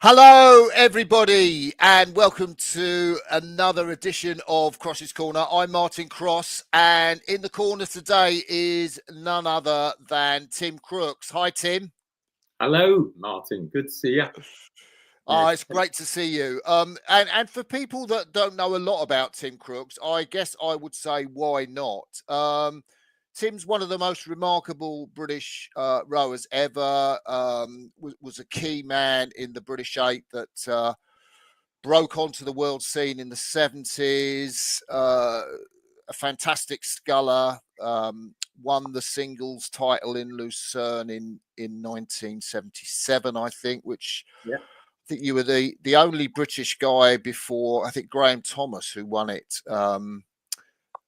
Hello, everybody, and welcome to another edition of Cross's Corner. I'm Martin Cross, and in the corner today is none other than Tm Crooks. Hi, Tim. Hello, Martin. Good to see you. It's great to see you. And for people that don't know a lot about Tm Crooks, I guess I would say, why not? Tim's one of the most remarkable British rowers ever. Was a key man in the British Eight that broke onto the world scene in the 70s. A fantastic sculler. Won the singles title in Lucerne in 1977, I think, which I think you were the only British guy before, I think, Graham Thomas, who won it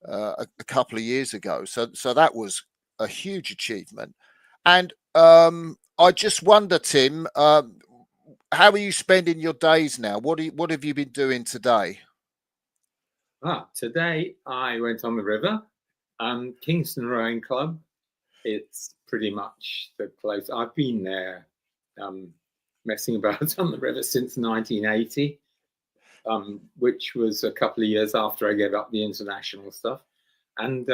a couple of years ago. So that was a huge achievement. And I just wonder, Tim, how are you spending your days now? What have you been doing today? Today I went on the river, Kingston Rowing Club. It's pretty much the place. I've been there messing about on the river since 1980. Which was a couple of years after I gave up the international stuff. And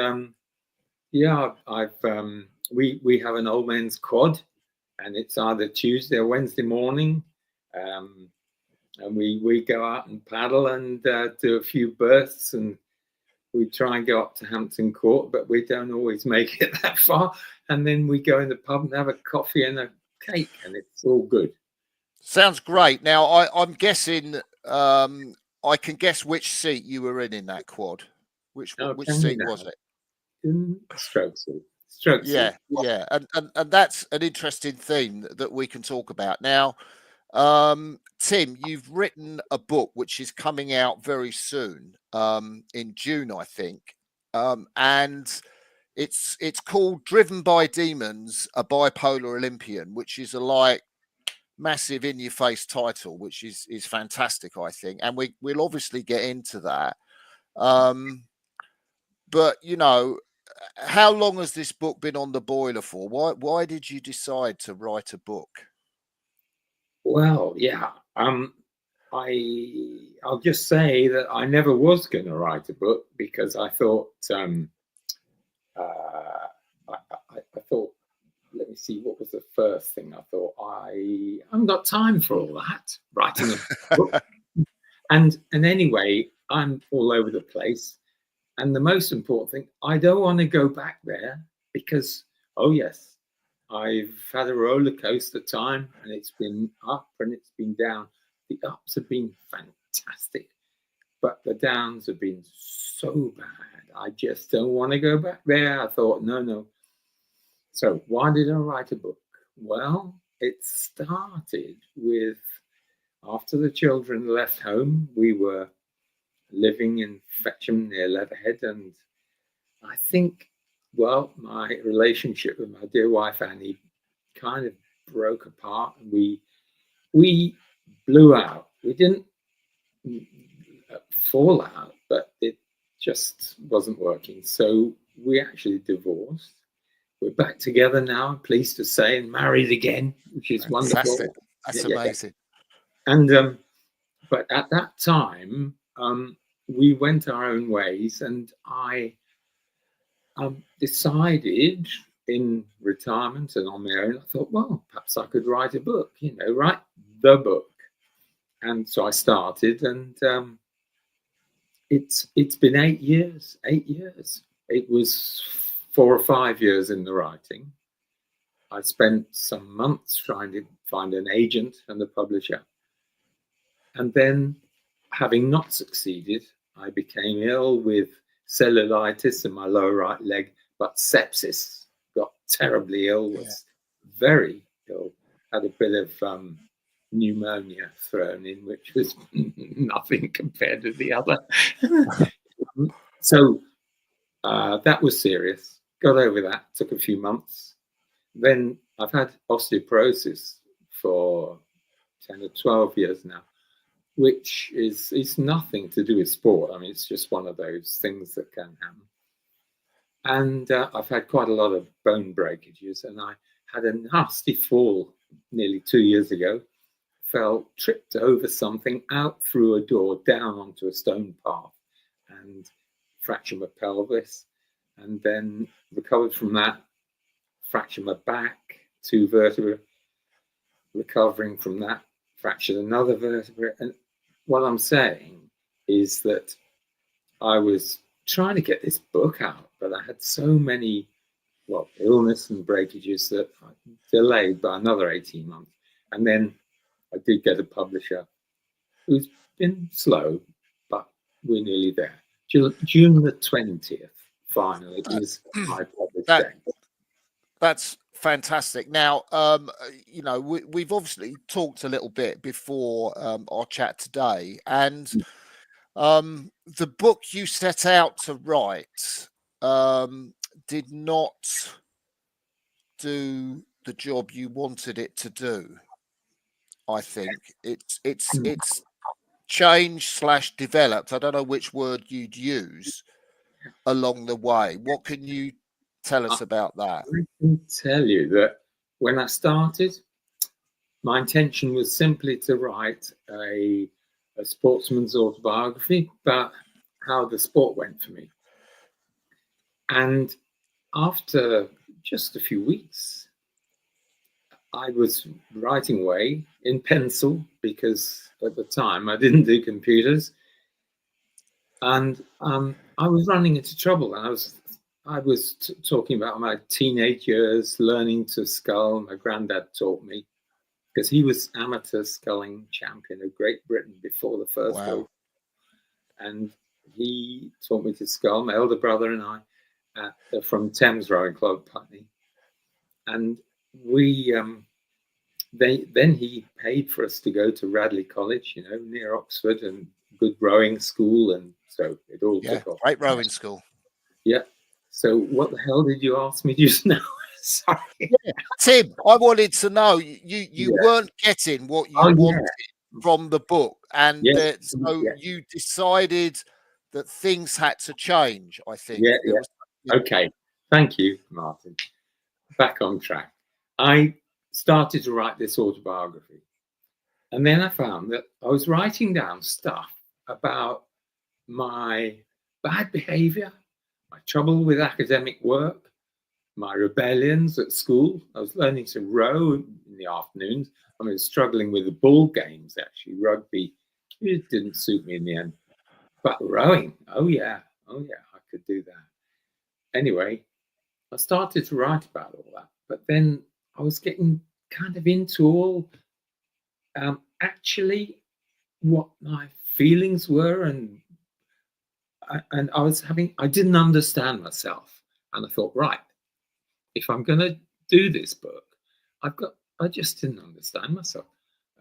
we have an old men's quad, and it's either Tuesday or Wednesday morning. And we go out and paddle and do a few bursts, and we try and go up to Hampton Court, but we don't always make it that far. And then we go in the pub and have a coffee and a cake, and it's all good. Sounds great. Now, I'm guessing I can guess which seat you were in that quad. Which seat was it? Stroke seat. Yeah. And that's an interesting theme that we can talk about. Now, Tim, you've written a book which is coming out very soon, in June, I think. And it's called Driven by Demons, a Bipolar Olympian, which is a massive in-your-face title, which is fantastic, I think, and we'll obviously get into that. But you know, how long has this book been on the boiler for? Why did you decide to write a book? Well, I'll just say that I never was going to write a book because I thought I thought. Let me see, what was the first thing I thought? I haven't got time for all that, writing a book. And anyway, I'm all over the place. And the most important thing, I don't want to go back there because, oh yes, I've had a roller coaster time, and it's been up and it's been down. The ups have been fantastic, but the downs have been so bad. I just don't want to go back there. I thought, no. So why did I write a book? Well, it started with, after the children left home, we were living in Fetcham near Leatherhead, and I think, well, my relationship with my dear wife Annie kind of broke apart. We blew out. We didn't fall out, but it just wasn't working. So we actually divorced. We're back together now, I'm pleased to say, and married again, which is wonderful. That's amazing. And but at that time, we went our own ways, and I decided in retirement and on my own, I thought, well, perhaps I could write a book, write the book. And so I started, and it's been 8 years. 8 years. It was 4 or 5 years in the writing. I spent some months trying to find an agent and a publisher. And then, having not succeeded, I became ill with cellulitis in my lower right leg, but sepsis. Got terribly ill, was very ill, had a bit of pneumonia thrown in, which was nothing compared to the other. So that was serious. Got over that, took a few months. Then I've had osteoporosis for 10 or 12 years now, which is nothing to do with sport. I mean, it's just one of those things that can happen. And I've had quite a lot of bone breakages, and I had a nasty fall nearly 2 years ago, tripped over something, out through a door, down onto a stone path, and fractured my pelvis, and then recovered from that, fractured my back, 2 vertebrae, recovering from that, fractured another vertebrae. And what I'm saying is that I was trying to get this book out, but I had so many, illness and breakages that I delayed by another 18 months. And then I did get a publisher who's been slow, but we're nearly there. June the 20th, finally, is my published date. That's fantastic. Now, we've obviously talked a little bit before our chat today, and the book you set out to write did not do the job you wanted it to do. I think it's changed / developed. I don't know which word you'd use along the way. What can you tell us about that? I can tell you that when I started, my intention was simply to write a sportsman's autobiography about how the sport went for me. And after just a few weeks, I was writing away in pencil, because at the time I didn't do computers, and I was running into trouble. And I was talking about my teenage years, learning to scull. My granddad taught me, because he was amateur sculling champion of Great Britain before the First World. And he taught me to scull, my elder brother and I, from Thames Rowing Club, Putney. And we, then he paid for us to go to Radley College, near Oxford, and good rowing school. And so it all took off. Great rowing school. Yeah. So what the hell did you ask me just now? Sorry. Yeah. Tim, I wanted to know, you weren't getting what you wanted from the book, and you decided that things had to change, I think. Okay. Thank you, Martin. Back on track. I started to write this autobiography, and then I found that I was writing down stuff about my bad behavior, my trouble with academic work, my rebellions at school. I was learning to row in the afternoons. I was struggling with the ball games, actually. Rugby, it didn't suit me in the end. But rowing, oh yeah, I could do that. Anyway, I started to write about all that. But then I was getting kind of into all actually what my feelings were, and I didn't understand myself. And I thought, right, if I'm going to do this book, I just didn't understand myself.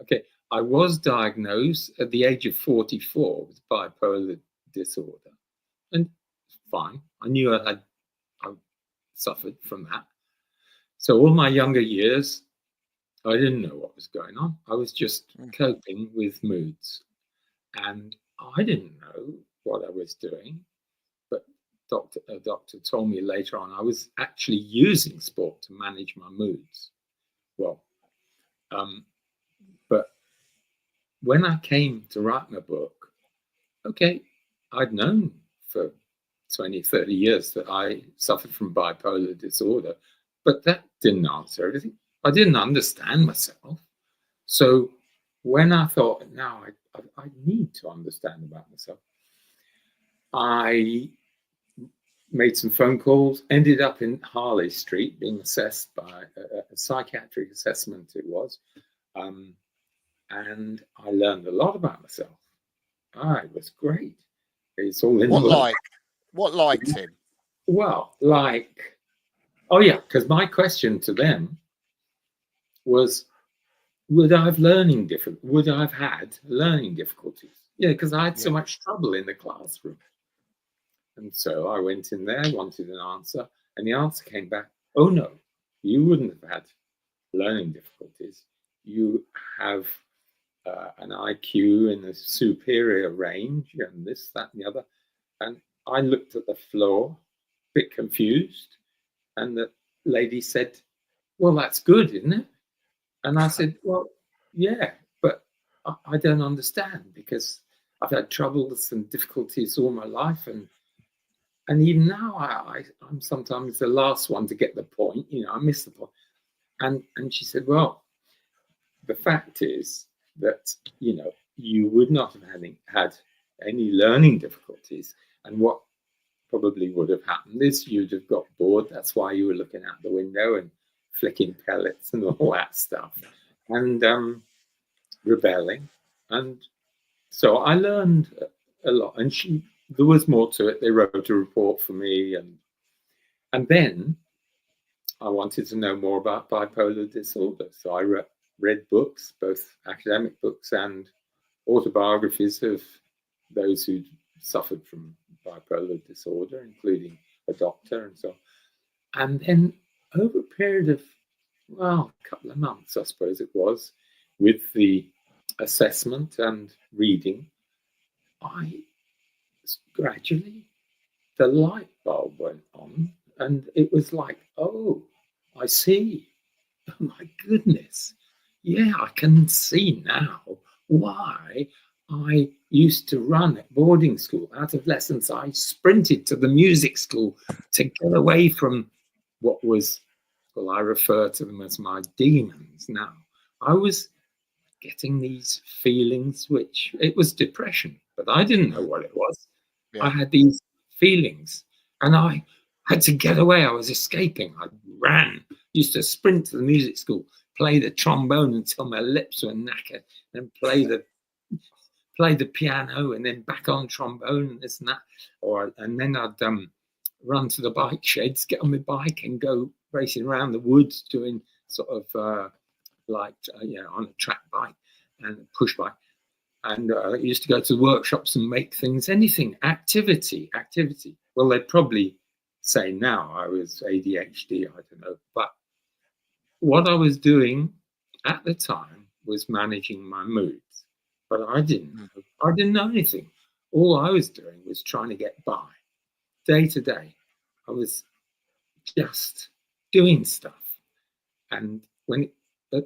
Okay, I was diagnosed at the age of 44 with bipolar disorder, and fine. I knew I suffered from that. So all my younger years, I didn't know what was going on. I was just coping with moods, and I didn't know what I was doing. But a doctor told me later on I was actually using sport to manage my moods. Well, but when I came to write my book, okay, I'd known for 20, 30 years that I suffered from bipolar disorder, but that didn't answer everything. I didn't understand myself. So when I thought, now I need to understand about myself, I made some phone calls, ended up in Harley Street being assessed by a psychiatric assessment it was. And I learned a lot about myself. It was great. It's all in What like, Tim? Well, because my question to them was, would I have had learning difficulties? Yeah, because I had so much trouble in the classroom. And so I went in there, wanted an answer, and the answer came back, oh no, you wouldn't have had learning difficulties. You have an IQ in the superior range, and this, that, and the other. And I looked at the floor, a bit confused, and the lady said, well, that's good, isn't it? And I said, well, yeah, but I don't understand, because I've had troubles and difficulties all my life, and even now I'm sometimes the last one to get the point. I miss the point. And she said, well, the fact is that you would not have had any learning difficulties, and what probably would have happened is you'd have got bored. That's why you were looking out the window and flicking pellets and all that stuff, and rebelling. And so I learned a lot, and there was more to it. They wrote a report for me, and then I wanted to know more about bipolar disorder. So I read books, both academic books and autobiographies of those who'd suffered from bipolar disorder, including a doctor and so on. And then over a period of, well, a couple of months, I suppose it was, with the assessment and reading, I gradually, the light bulb went on, and it was like, oh, I see. Oh my goodness. Yeah, I can see now why I used to run at boarding school. Out of lessons, I sprinted to the music school to get away from what was, well, I refer to them as my demons now. I was getting these feelings, which it was depression, but I didn't know what it was. Yeah. I had these feelings, and I had to get away. I was escaping. I ran, used to sprint to the music school, play the trombone until my lips were knackered, and play the piano, and then back on trombone and this and that. And then I'd run to the bike sheds, get on my bike, and go racing around the woods, doing sort of on a track bike and push bike. And I used to go to the workshops and make things, anything, activity. Well, they'd probably say now I was ADHD, I don't know. But what I was doing at the time was managing my moods. But I didn't know anything. All I was doing was trying to get by day to day. I was just doing stuff. And when at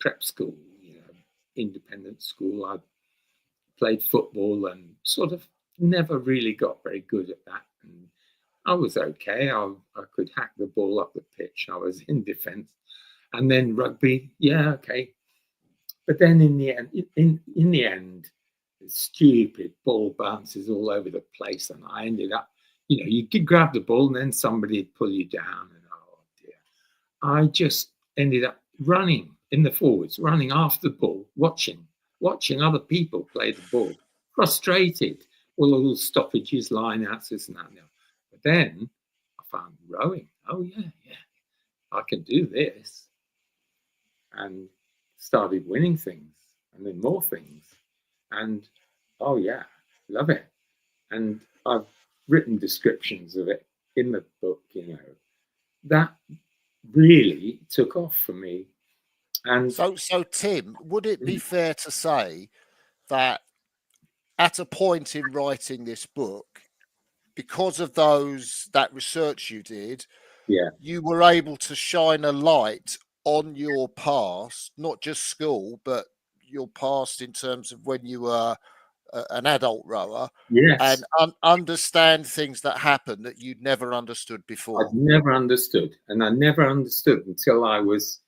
prep school, independent school, I played football and sort of never really got very good at that. And I was okay. I could hack the ball up the pitch. I was in defence. And then rugby, yeah, okay. But then in the end, the stupid ball bounces all over the place, and I ended up, you could grab the ball and then somebody would pull you down, and oh dear. I just ended up running in the forwards, running after the ball, watching other people play the ball, frustrated, all the stoppages, line outs, this and that. But then I found rowing. Oh yeah, I can do this, and started winning things, and then more things, and oh yeah, love it. And I've written descriptions of it in the book. That really took off for me. And so Tim, would it be fair to say that at a point in writing this book, because of that research you did, you were able to shine a light on your past, not just school, but your past in terms of when you were an adult rower, yes, and understand things that happened that you'd never understood before? I'd never understood, and I never understood until I was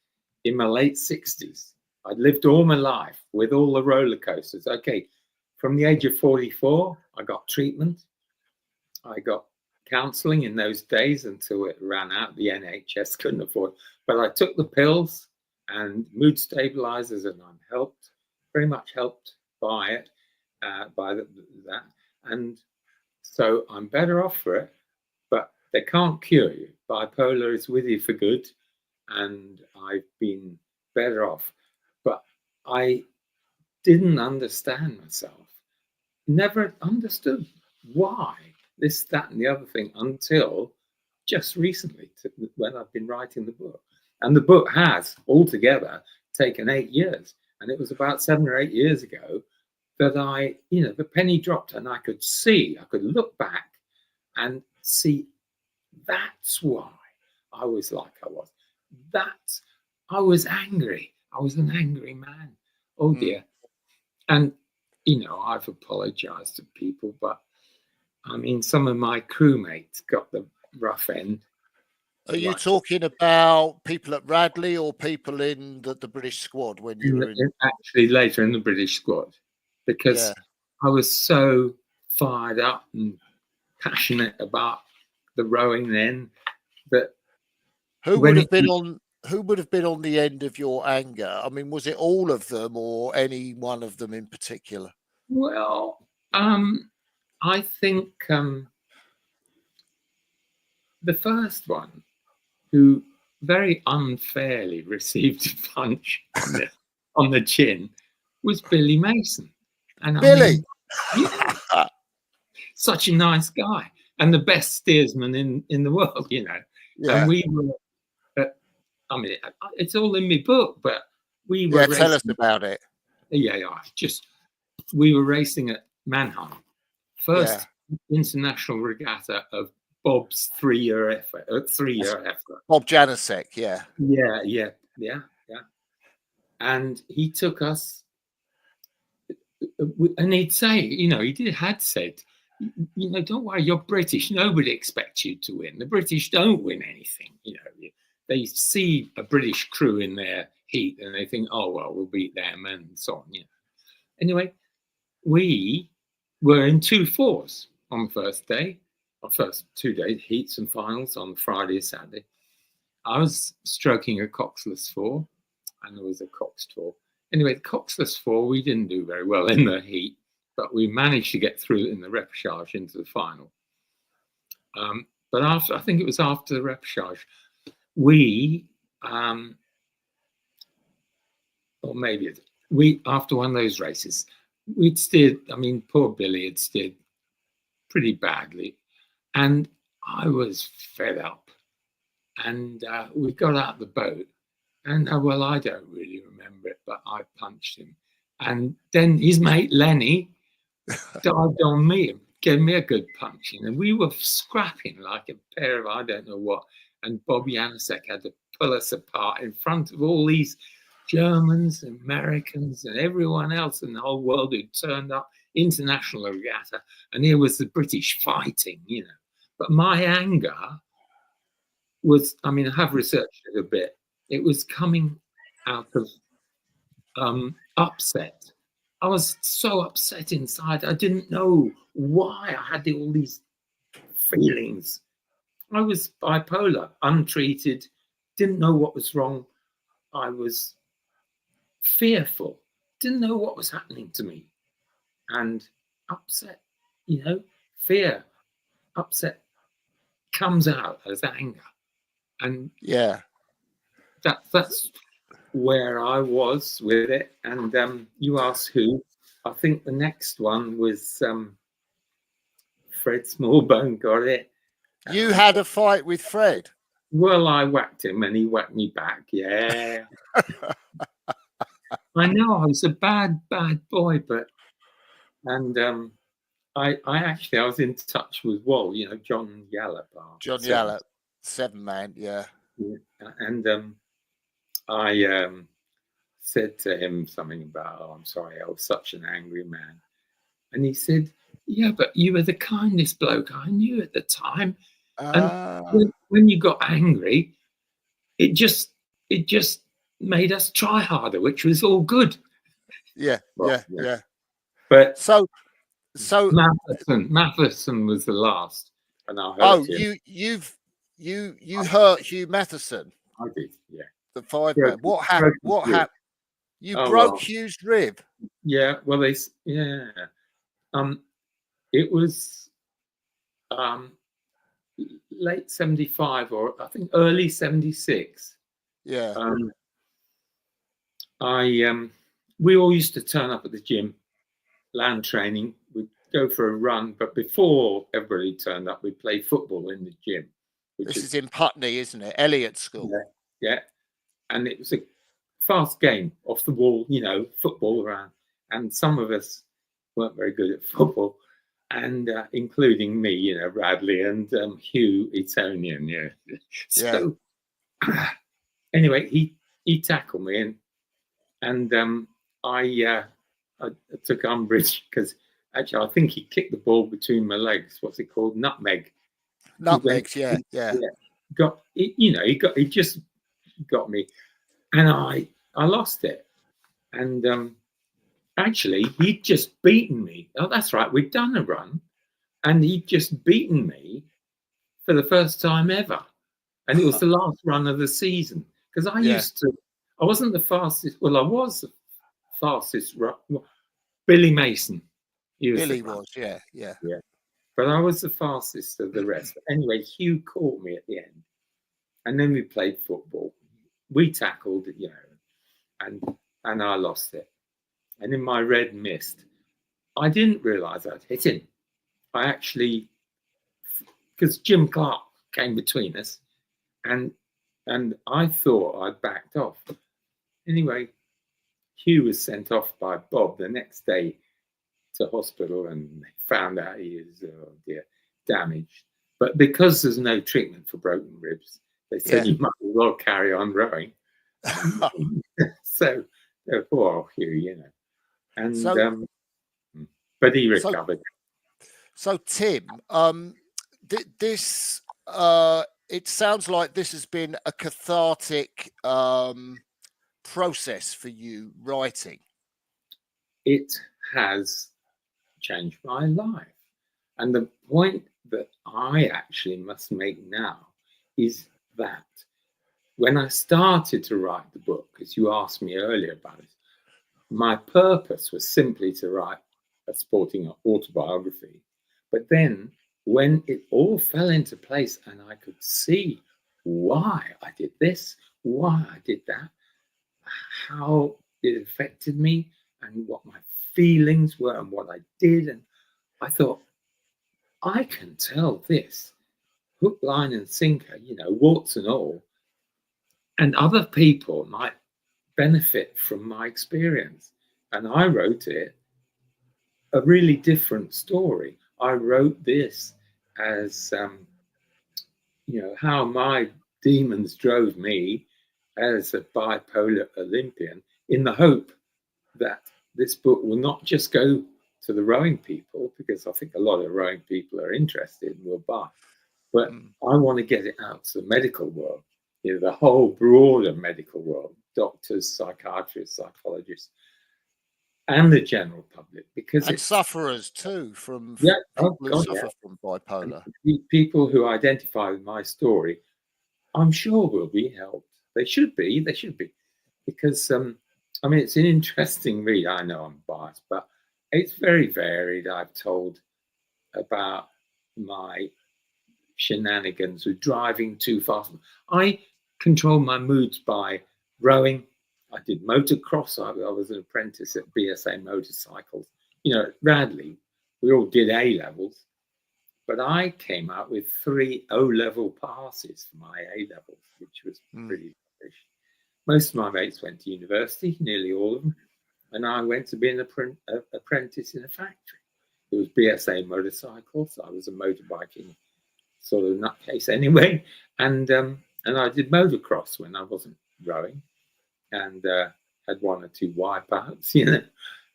in my late 60s. I'd lived all my life with all the roller coasters. Okay, from the age of 44, I got treatment. I got counselling in those days until it ran out. The NHS couldn't afford it. But I took the pills and mood stabilizers, and I'm very much helped by it, that. And so I'm better off for it, but they can't cure you. Bipolar is with you for good, and I've been better off. But I didn't understand myself, never understood why this, that, and the other thing until just recently, when I've been writing the book. And the book has altogether taken 8 years. And it was about 7 or 8 years ago that the penny dropped, and I could look back and see that's why I was like I was. I was angry. I was an angry man. Oh dear. And, you know, I've apologized to people, but I mean, some of my crewmates got the rough end. Are you Like, talking about people at Radley or people in the British squad when you were in? actually, later in the British squad, because Yeah. I was so fired up and passionate about the rowing then that Who would have been on? Who would have been on the end of your anger? I mean, was it all of them or any one of them in particular? Well, I think the first one, who very unfairly received a punch on the chin, was Billy Mason. And Billy, I mean, yeah, such a nice guy and the best steersman in the world, you know. yeah, And we were, I mean, it's all in my book, but we were yeah. racing. Tell us about it. Yeah, we were racing at Mannheim, first international regatta of Bob's 3-year effort. Bob Janasek, yeah. Yeah. And he took us, and he'd say, you know, had said, you know, don't worry, you're British. Nobody expects you to win. The British don't win anything. You know, they see a British crew in their heat and they think, oh, well, we'll beat them and so on. You know. Anyway, we were in 2-4s on the first day, or first 2 days, heats and finals on Friday and Saturday. I was stroking a coxless 4, and there was a cox 4. Anyway, the coxless 4, we didn't do very well in the heat, but we managed to get through in the repechage into the final. But I think it was after the repechage, or maybe after one of those races, we'd steered, I mean, poor Billy had steered pretty badly, and I was fed up. And we got out of the boat, and well, I don't really remember it, but I punched him. And then his mate Lenny dived on me and gave me a good punching. And we were scrapping like a pair of I don't know what. And Bob Janasek had to pull us apart in front of all these Germans, Americans, and everyone else in the whole world who turned up, international regatta. And here was the British fighting, you know. But my anger was, I mean, I have researched it a bit. It was coming out of upset. I was so upset inside. I didn't know why I had all these feelings. I was bipolar, untreated, didn't know what was wrong. I was fearful, didn't know what was happening to me. And upset, you know, fear, upset comes out as anger. And yeah, that's where I was with it. And you asked who. I think the next one was Fred Smallbone got it. You had a fight with Fred? Well, I whacked him and he whacked me back. Yeah. I know I was a bad boy, but I was in touch with Wall, you know, John Yallop. John Yallop, 7-man, yeah. And I said to him something about, oh, I'm sorry, I was such an angry man. And he said, yeah, but you were the kindest bloke I knew at the time. And when you got angry, it just made us try harder, which was all good. Yeah. But so Matheson was the last, and I hurt him. you hurt Hugh Matheson. I did, yeah. The 5-man. What happened? You broke Hugh's rib. Yeah. Well, it was late 75 or I think early 76. Yeah. We all used to turn up at the gym, land training. We'd go for a run, but before everybody turned up, we'd play football in the gym. This is in Putney, isn't it? Elliott School. Yeah. And it was a fast game, off the wall, you know, football around. And some of us weren't very good at football, and including me, you know, Radley and Hugh Etonian, yeah. So anyway, he tackled me, and I I took umbrage because actually I think he kicked the ball between my legs. What's it called? Nutmeg. Nutmegs, yeah. He just got me, and I lost it. And actually, he'd just beaten me. Oh, that's right. We'd done a run, and he'd just beaten me for the first time ever. And it was the last run of the season. Because I wasn't the fastest. Well, I was the fastest. Billy Mason. Billy was, yeah. But I was the fastest of the rest. But anyway, Hugh caught me at the end. And then we played football. We tackled, and I lost it. And in my red mist, I didn't realise I'd hit him. I actually, because Jim Clark came between us, and I thought I'd backed off. Anyway, Hugh was sent off by Bob the next day to hospital, and they found out he is damaged. But because there's no treatment for broken ribs, they said you might as well carry on rowing. So poor Hugh, and but he recovered. So Tim, this it sounds like this has been a cathartic process for you writing. It has changed my life, and the point that I actually must make now is that when I started to write the book, as you asked me earlier about it, my purpose was simply to write a sporting autobiography. But then when it all fell into place and I could see why I did this, why I did that, how it affected me and what my feelings were and what I did, and I thought, I can tell this hook, line and sinker, warts and all, and other people might benefit from my experience. And I wrote it a really different story. I wrote this as how my demons drove me as a bipolar Olympian, in the hope that this book will not just go to the rowing people, because I think a lot of rowing people are interested and will buy, but I want to get it out to the medical world, the whole broader medical world, doctors, psychiatrists, psychologists, and the general public, because and sufferers too from people who suffer from bipolar. And people who identify with my story, I'm sure will be helped. They should be, because it's an interesting read. I know I'm biased, but it's very varied. I've told about my shenanigans with driving too fast. I control my moods by rowing. I did motocross. I was an apprentice at BSA Motorcycles. At Radley, we all did A levels, but I came out with 3 O-level passes for my A levels, which was pretty rubbish. Most of my mates went to university, nearly all of them, and I went to be an apprentice in a factory. It was BSA Motorcycles. I was a motorbiking sort of nutcase anyway, and I did motocross when I wasn't rowing, and had 1 or 2 wipeouts,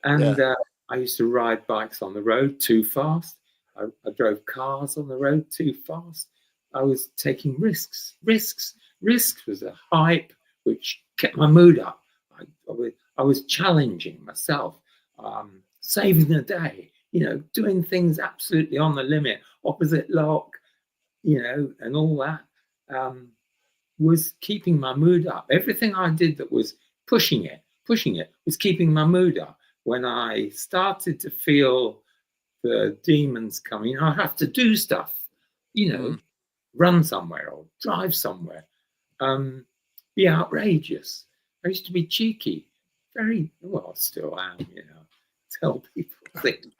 and I used to ride bikes on the road too fast. I drove cars on the road too fast. I was taking risks. Risks was a hype which kept my mood up. I was challenging myself, saving the day, doing things absolutely on the limit, opposite lock, and all that, was keeping my mood up. Everything I did that was pushing it was keeping my mood up. When I started to feel the demons coming, I have to do stuff, run somewhere or drive somewhere, be outrageous. I used to be cheeky, very well, still am, tell people things,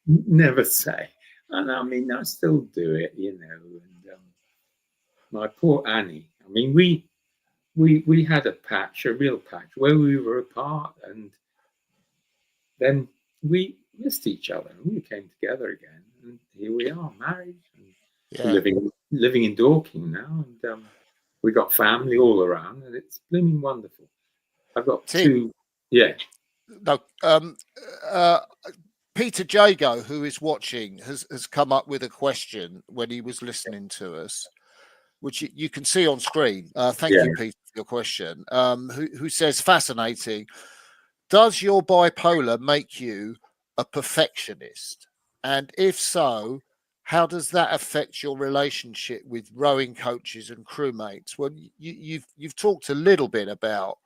never say. And I still do it, and my poor Annie, we had a real patch where we were apart, and then we missed each other and we came together again, and here we are, married and living in Dorking now, and we got family all around, and it's blooming wonderful. I've got Tim, 2. no. Peter Jago, who is watching, has come up with a question when he was listening to us, which you can see on screen. Thank you, Peter, for your question. Who says, fascinating. Does your bipolar make you a perfectionist? And if so, how does that affect your relationship with rowing coaches and crewmates? Well, you've talked a little bit about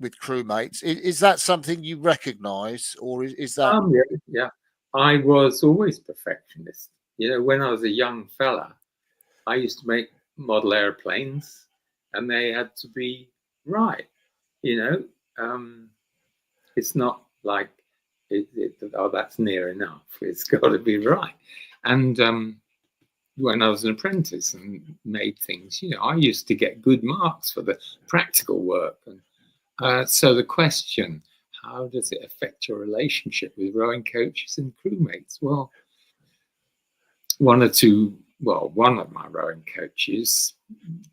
with crewmates. Is that something you recognise, or is that? Yeah. I was always perfectionist. You know, when I was a young fella, I used to make model airplanes, and they had to be right. You know, it's not like oh, that's near enough. It's got to be right. And when I was an apprentice and made things, you know, I used to get good marks for the practical work. And so the question, how does it affect your relationship with rowing coaches and crewmates? Well, one of my rowing coaches,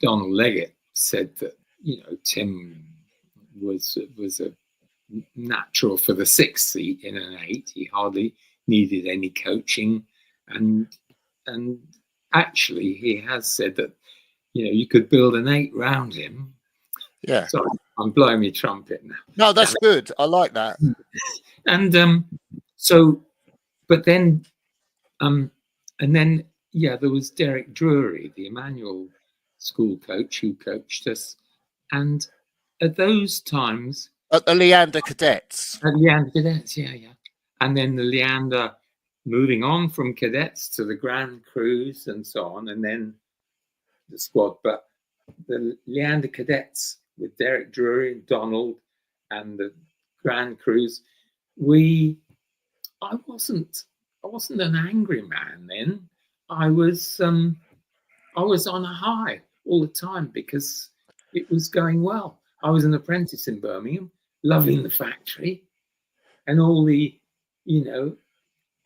Donald Leggett, said that, you know, Tim was a natural for the sixth seat in an 8. He hardly needed any coaching, and actually he has said that, you know, you could build an 8 round him. Yeah. Sorry, I'm blowing my trumpet now. No, that's good. I like that. And so, but then, and then, yeah, there was Derek Drury, the Emmanuel school coach, who coached us, and at those times, At the Leander Cadets. at Leander Cadets, yeah. And then the Leander, moving on from cadets to the Grand Cruise and so on, and then the squad. But the Leander Cadets with Derek Drury and Donald and the Grand Cruise, I wasn't an angry man then. I was on a high all the time because it was going well. I was an apprentice in Birmingham, loving the factory and all the, you know,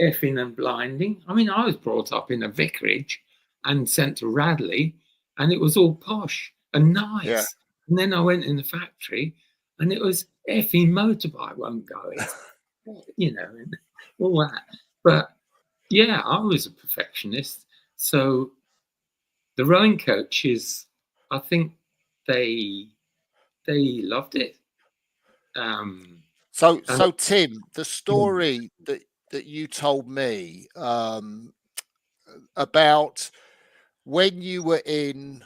effing and blinding. I mean, I was brought up in a vicarage and sent to Radley, and it was all posh and nice. Yeah. And then I went in the factory, and it was effing motorbike won't go, you know, and all that. But yeah, I was a perfectionist. So the rowing coaches, I think they loved it. So Tim, the story that you told me about when you were in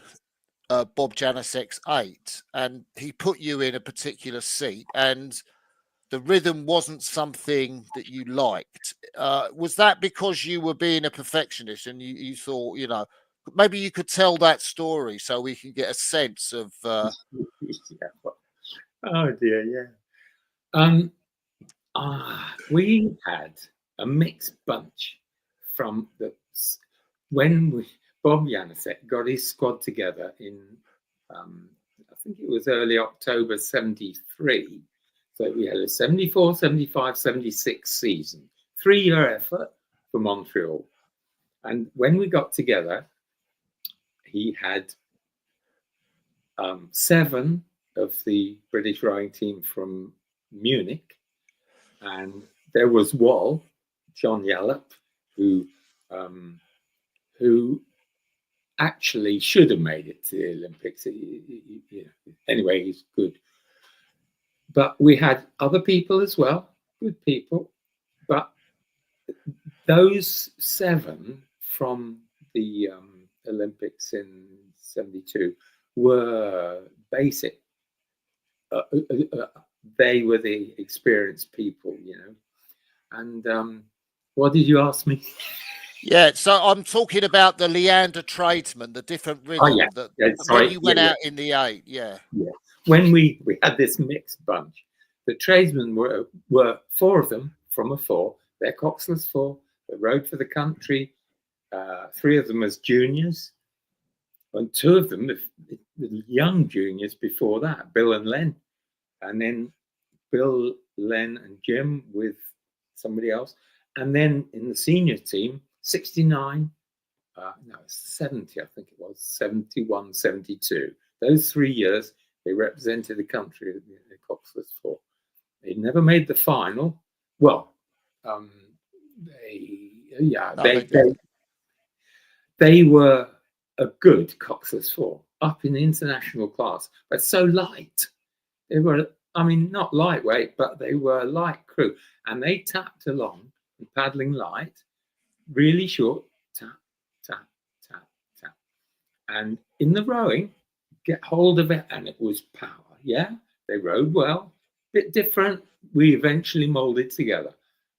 Bob Janicek's 8, and he put you in a particular seat, and the rhythm wasn't something that you liked. Was that because you were being a perfectionist and you thought, you know, maybe you could tell that story so we can get a sense of. Oh dear, yeah. We had a mixed bunch from when Bob Janicek got his squad together in, I think it was early October 73. So we had a 74, 75, 76 season, 3-year effort for Montreal. And when we got together, he had 7 of the British rowing team from Munich. And there was John Yallop, who actually should have made it to the Olympics. Anyway, he's good. But we had other people as well, good people. But those 7 from the Olympics in 72 were basic. They were the experienced people, you know. And what did you ask me? Yeah, so I'm talking about the Leander tradesmen, the different rhythm when you went out in the 8. Yeah. When we had this mixed bunch, the tradesmen were 4 of them from a 4. They're Coxless 4. They rode for the country. 3 of them as juniors, and 2 of them, the young juniors before that, Bill and Len. And then Bill, Len, and Jim with somebody else. And then in the senior team, 69, 70, I think it was, 71, 72. Those 3 years, they represented the country, the Coxless 4. never made the final. Well, they were a good Cox's 4 up in international class, but so light. They were, I mean, not lightweight, but they were a light crew, and they tapped along and paddling light, really short, tap, tap, tap, tap, and in the rowing, get hold of it, and it was power. Yeah, they rowed well, bit different. We eventually molded together,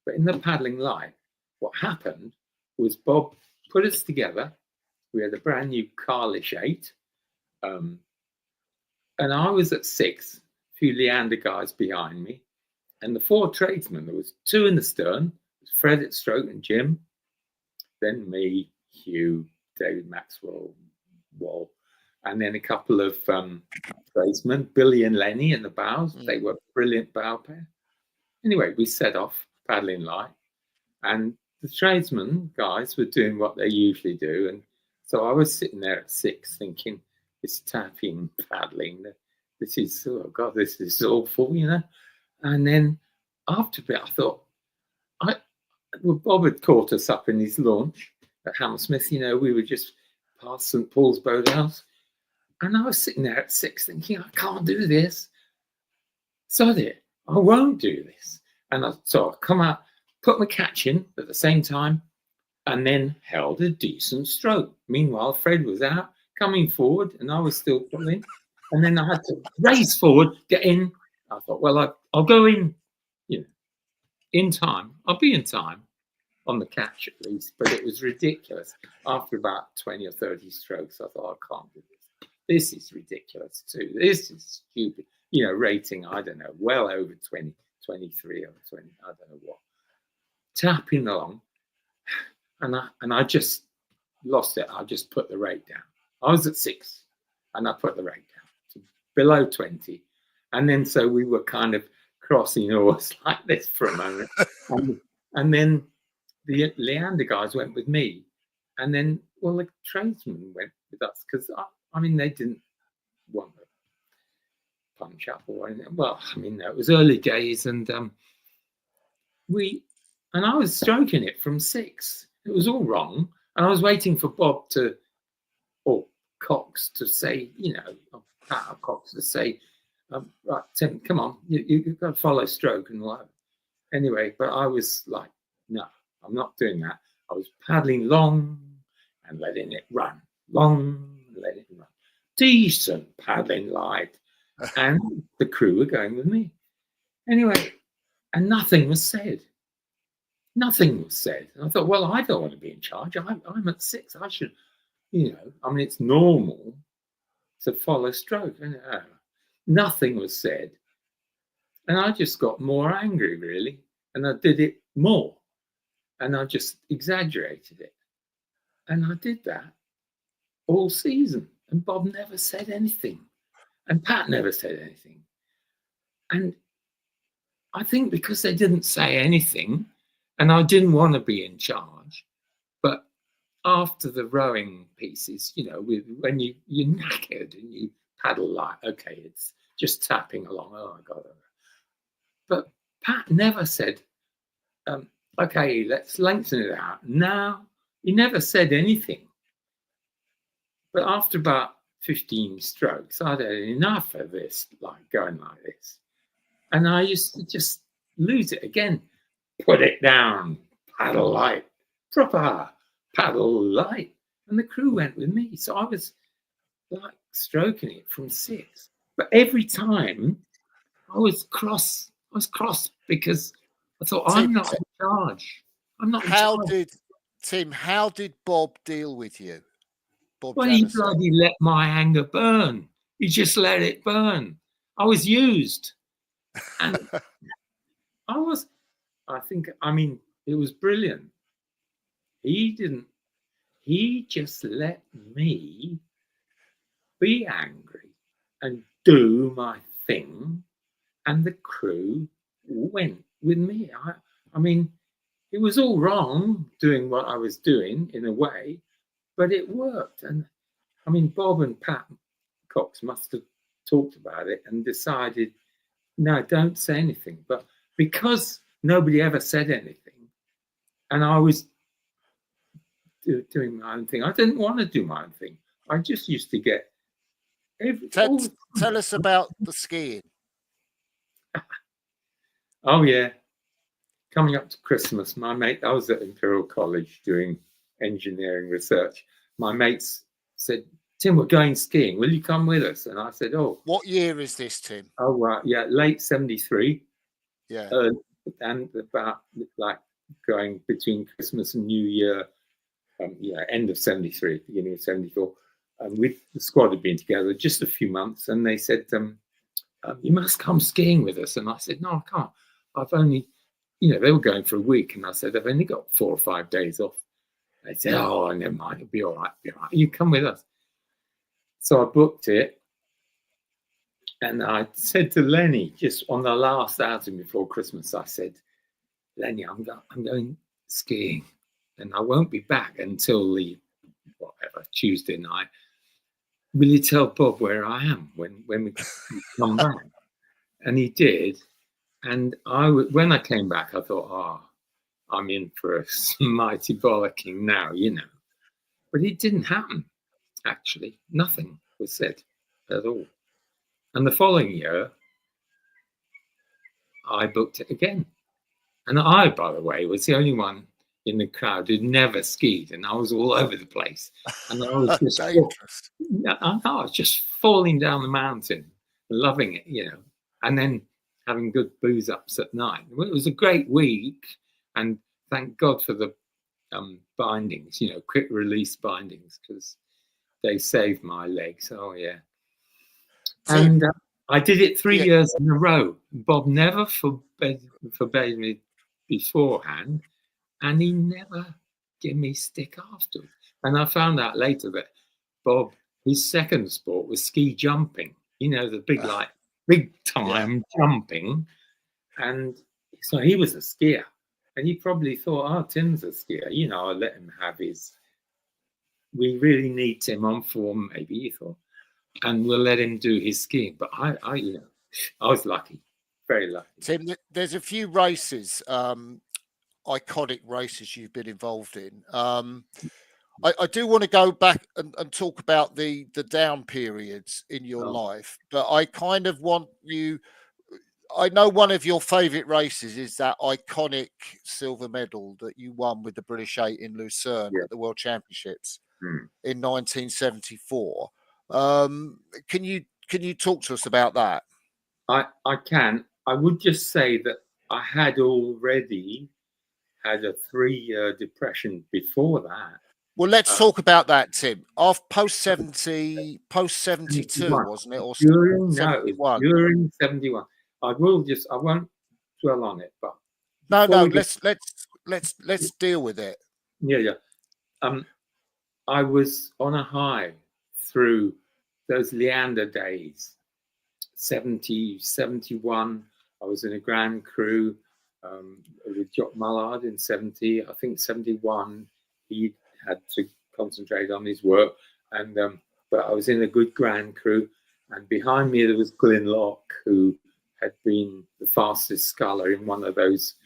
but in the paddling light, what happened was Bob put us together. We had a brand new Carlish 8, and I was at 6, a few Leander guys behind me, and the 4 tradesmen. There was 2 in the stern, Fred at stroke and Jim, then me, Hugh, David Maxwell, Wall, and then a couple of tradesmen, Billy and Lenny in the bows. They were a brilliant bow pair. Anyway, we set off paddling light, and the tradesmen guys were doing what they usually do, and so I was sitting there at 6 thinking, this tapping, paddling, this is, oh God, this is awful, you know. And then after a bit, I thought, Bob had caught us up in his launch at Hammersmith, you know, we were just past St Paul's Boathouse. And I was sitting there at 6 thinking, I can't do this. So I did. I won't do this. And so I come out, put my catch in at the same time, and then held a decent stroke. Meanwhile, Fred was out, coming forward, and I was still pulling. And then I had to race forward, get in. I thought, well, I'll go in, you know, in time. I'll be in time on the catch at least. But it was ridiculous. After about 20 or 30 strokes, I thought, I can't do this. This is ridiculous too. This is stupid. You know, rating, I don't know, well over 20, 23 or 20, I don't know what. Tapping along. And I just lost it. I just put the rate down. I was at 6 and I put the rate down to below 20. And then so we were kind of crossing oars like this for a moment. And then the Leander guys went with me. And then, well, the tradesmen went with us because, I mean, they didn't want to punch up or anything. Well, I mean, it was early days and I was stroking it from 6. It was all wrong. And I was waiting for Bob or Cox to say, you know, Cox to say, right, Tim, come on, you've got to follow stroke and all that. Anyway, but I was like, no, I'm not doing that. I was paddling long and letting it run. Long and letting it run. Decent paddling light. And the crew were going with me. Anyway, and nothing was said. Nothing was said. And I thought, well, I don't want to be in charge. I'm at 6. I should, you know, I mean, it's normal to follow stroke. And nothing was said. And I just got more angry, really. And I did it more. And I just exaggerated it. And I did that all season. And Bob never said anything. And Pat never said anything. And I think because they didn't say anything, and I didn't want to be in charge, but after the rowing pieces, you know, when you're knackered and you paddle light, okay, it's just tapping along. Oh, my God. But Pat never said, okay, let's lengthen it out. Now, he never said anything. But after about 15 strokes, I'd had enough of this, like going like this. And I used to just lose it again. Put it down, paddle light, proper paddle light. And the crew went with me. So I was like stroking it from 6. But every time I was cross because I thought, I'm not in charge. I'm not in charge. How did Bob deal with you? Well, he bloody let my anger burn. He just let it burn. I was used. And I mean, it was brilliant. He just let me be angry and do my thing. And the crew went with me. I mean, it was all wrong doing what I was doing in a way, but it worked. And I mean, Bob and Pat Cox must have talked about it and decided, no, don't say anything. But because nobody ever said anything, and I was doing my own thing. I didn't want to do my own thing. I just used to get Tell us about the skiing. Oh yeah, coming up to Christmas, my mate, I was at Imperial College doing engineering research. My mates said, "Tim, we're going skiing. Will you come with us?" And I said, "Oh." What year is this, Tim? Oh, right, yeah, late 73. Yeah. And about like going between Christmas and New Year, end of 73, beginning of 74. And the squad had been together just a few months, and they said, "You must come skiing with us." And I said, "No, I can't. I've only, they were going for a week." And I said, "I've only got 4 or 5 days off." They said, "Oh, never mind. It'll be all right. Be all right. You come with us." So I booked it. And I said to Lenny, just on the last outing before Christmas, I said, "Lenny, I'm going skiing, and I won't be back until the Tuesday night. Will you tell Bob where I am when we come back?" And he did. And when I came back, I thought, I'm in for a mighty bollocking now, But it didn't happen, actually. Nothing was said at all. And the following year, I booked it again. And I, by the way, was the only one in the crowd who'd never skied, and I was all over the place. And I was just, I was just falling down the mountain, loving it, and then having good booze ups at night. Well, it was a great week, and thank God for the bindings, quick release bindings, because they saved my legs. Oh yeah. And I did it 3 years in a row. Bob never forbade me beforehand, and he never gave me stick afterwards. And I found out later that Bob, his second sport was ski jumping. The big time jumping. And so he was a skier. And he probably thought, "Oh, Tim's a skier. I'll let him have his. We really need Tim on form," maybe he thought. "And we'll let him do his skiing." But I was lucky, very lucky. Tim, there's a few races, iconic races you've been involved in. I do want to go back and talk about the down periods in your life, but I kind of want you. I know one of your favourite races is that iconic silver medal that you won with the British 8 in Lucerne at the World Championships in 1974. Can you talk to us about that? I can. I would just say that I had already had a 3-year depression before that. Well, let's talk about that, Tim. Post 72, wasn't it? Or during 71. I won't dwell on it, but let's deal with it. Yeah. I was on a high through those Leander days. 70, 71. I was in a Grand Cru with Jock Mullard in 70. I think 71. He had to concentrate on his work, and but I was in a good Grand Cru, and behind me there was Glyn Locke, who had been the fastest sculler in one of those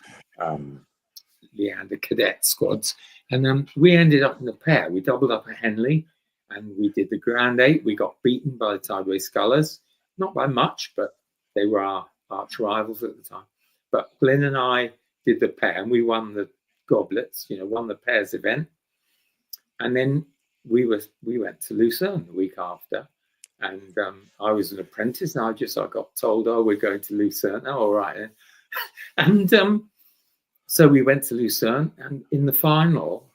Leander cadet squads, and we ended up in a pair. We doubled up at Henley, and we did the Grand 8. We got beaten by the Tideway Scullers, not by much, but they were our arch rivals at the time. But Glyn and I did the pair, and we won the goblets, won the pairs event. And then we went to Lucerne the week after, and I was an apprentice, and I got told, "Oh, we're going to Lucerne." "Oh, all right." And so we went to Lucerne, and in the final,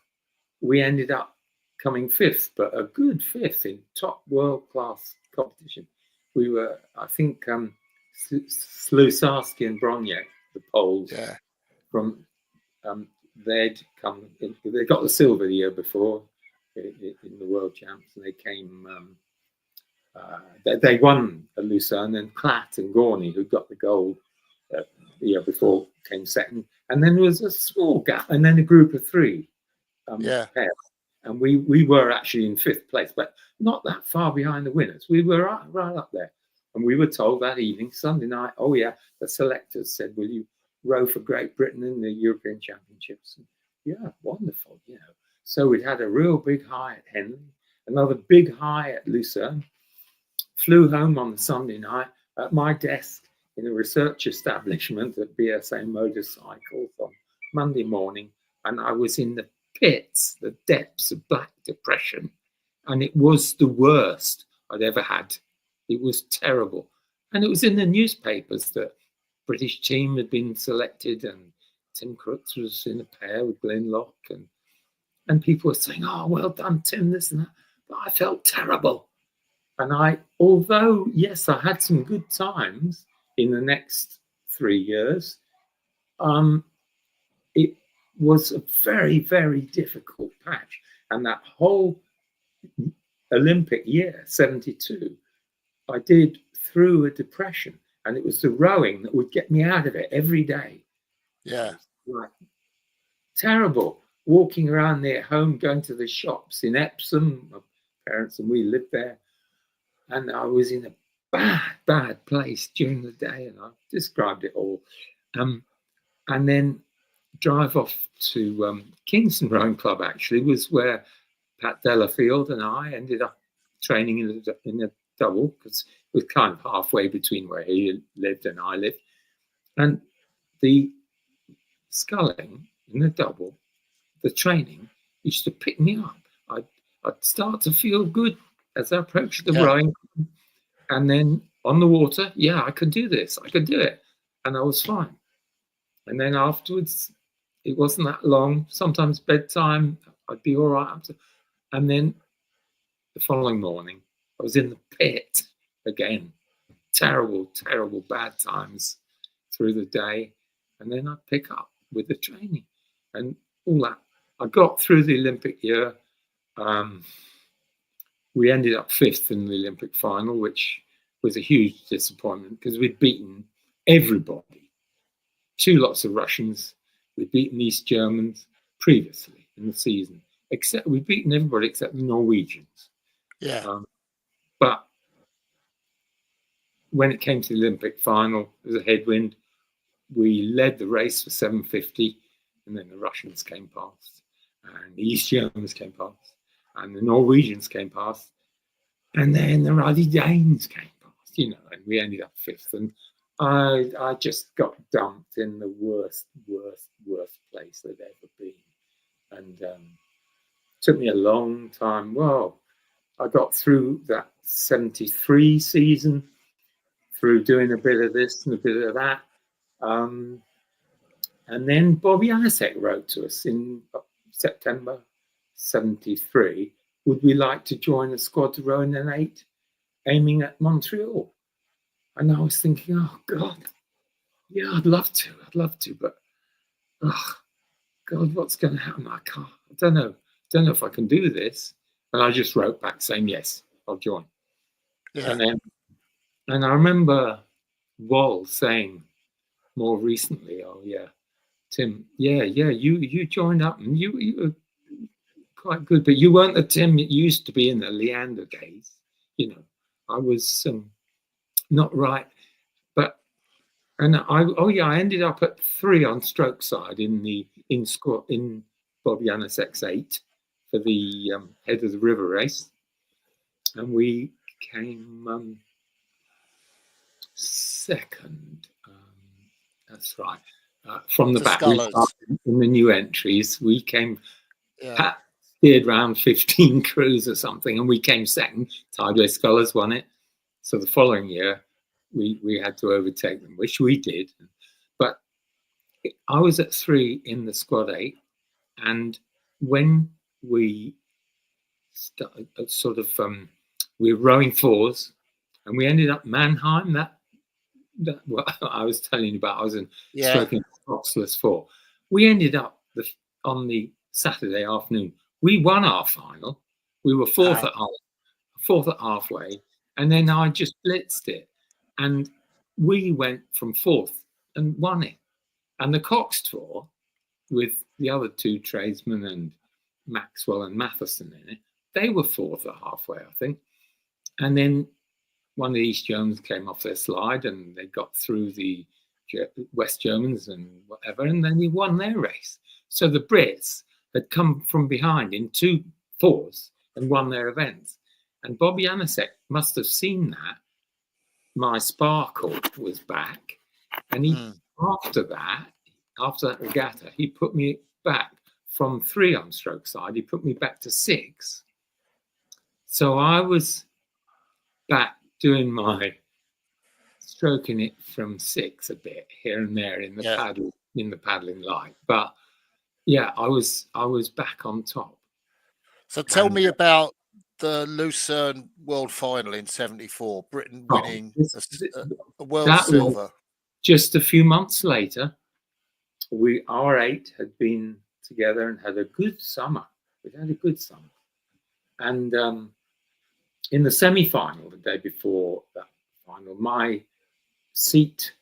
we ended up coming 5th, but a good 5th in top world-class competition. We were, I think, Slusarski and Broniek, the Poles, from they'd come in, they got the silver the year before in the World Champs, and they came. They won at Lucerne, and Klatt and Gorney, who got the gold the year before, came second. And then there was a small gap, and then a group of 3 pairs. And we were actually in 5th place, but not that far behind the winners. We were right up there. And we were told that evening, Sunday night, "Oh yeah," the selectors said, "Will you row for Great Britain in the European Championships. And yeah, wonderful, you know. So we'd had a real big high at Henley, another big high at Lucerne, flew home on the Sunday night at my desk in a research establishment at BSA Motorcycles on Monday morning, and I was in the pits, the depths of black depression, and it was the worst I'd ever had. It was terrible. And it was in the newspapers that British team had been selected and Tm Crooks was in a pair with Glenn Locke, and people were saying, oh, well done, Tim, this and that. But I felt terrible. And although, yes, I had some good times in the next 3 years, it was a very, very difficult patch. And that whole Olympic year, 72, I did through a depression. And it was the rowing that would get me out of it every day. Yeah. Like, terrible. Walking around near home, going to the shops in Epsom. My parents and we lived there. And I was in a bad, bad place during the day. And I described it all. And then drive off to Kingston Rowing Club, actually, was where Pat Delafield and I ended up training in a double, because it was kind of halfway between where he lived and I lived. And the sculling in the double, the training used to pick me up. I'd start to feel good as I approached the rowing. And then on the water, I could do this. I could do it. And I was fine. And then afterwards, it wasn't that long. Sometimes bedtime, I'd be all right. And then the following morning, I was in the pit again. Terrible, terrible bad times through the day. And then I'd pick up with the training and all that. I got through the Olympic year. We ended up 5th in the Olympic final, which was a huge disappointment because we'd beaten everybody. 2 lots of Russians. We'd beaten East Germans previously in the season. Except we'd beaten everybody except the Norwegians. Yeah. But when it came to the Olympic final, there was a headwind. We led the race for 750, and then the Russians came past, and the East Germans came past, and the Norwegians came past, and then the ruddy Danes came past, and we ended up 5th. And I just got dumped in the worst place I'd ever been. And took me a long time. Well, I got through that 73 season through doing a bit of this and a bit of that. And then Bobby Anasek wrote to us in September 73, would we like to join a squad to row in an 8 aiming at Montreal? And I was thinking, oh God, yeah, I'd love to, but oh God, what's going to happen? I don't know if I can do this. And I just wrote back saying, yes, I'll join. Yeah. And I remember Wall saying more recently, oh yeah, Tim, you joined up and you were quite good, but you weren't the Tim that used to be in the Leander days. I was not right. I ended up at 3 on stroke side in Bobby Anasek's 8 for the head of the river race, and we came second. That's right. From the back, we started in the new entries. We came. Pat steered round 15 crews or something, and we came second. Tideway Scullers won it. So the following year, we had to overtake them, which we did. But I was at 3 in the squad 8, and when we started, we were rowing 4s, and we ended up Mannheim. That what I was telling you about. I was in stroking Oxless 4. We ended up on the Saturday afternoon. We won our final. We were 4th at halfway, and then I just blitzed it, and we went from 4th and won it. And the Cox Tour, with the other 2 tradesmen and Maxwell and Matheson in it, they were 4th at halfway, I think. And then one of the East Germans came off their slide and they got through the West Germans and whatever, and then he won their race. So the Brits had come from behind in 2-4s and won their events. And Bob Janasek must have seen that. My sparkle was back, and he after that regatta, he put me back from 3 on stroke side. He put me back to 6. So I was back doing my stroking it from 6 a bit here and there in the paddling light. But yeah, I was back on top. So tell me about the Lucerne World Final in '74. Britain winning a world silver. Just a few months later, our 8 had been together and had a good summer. We'd had a good summer. And in the semi-final, the day before that final, my seat,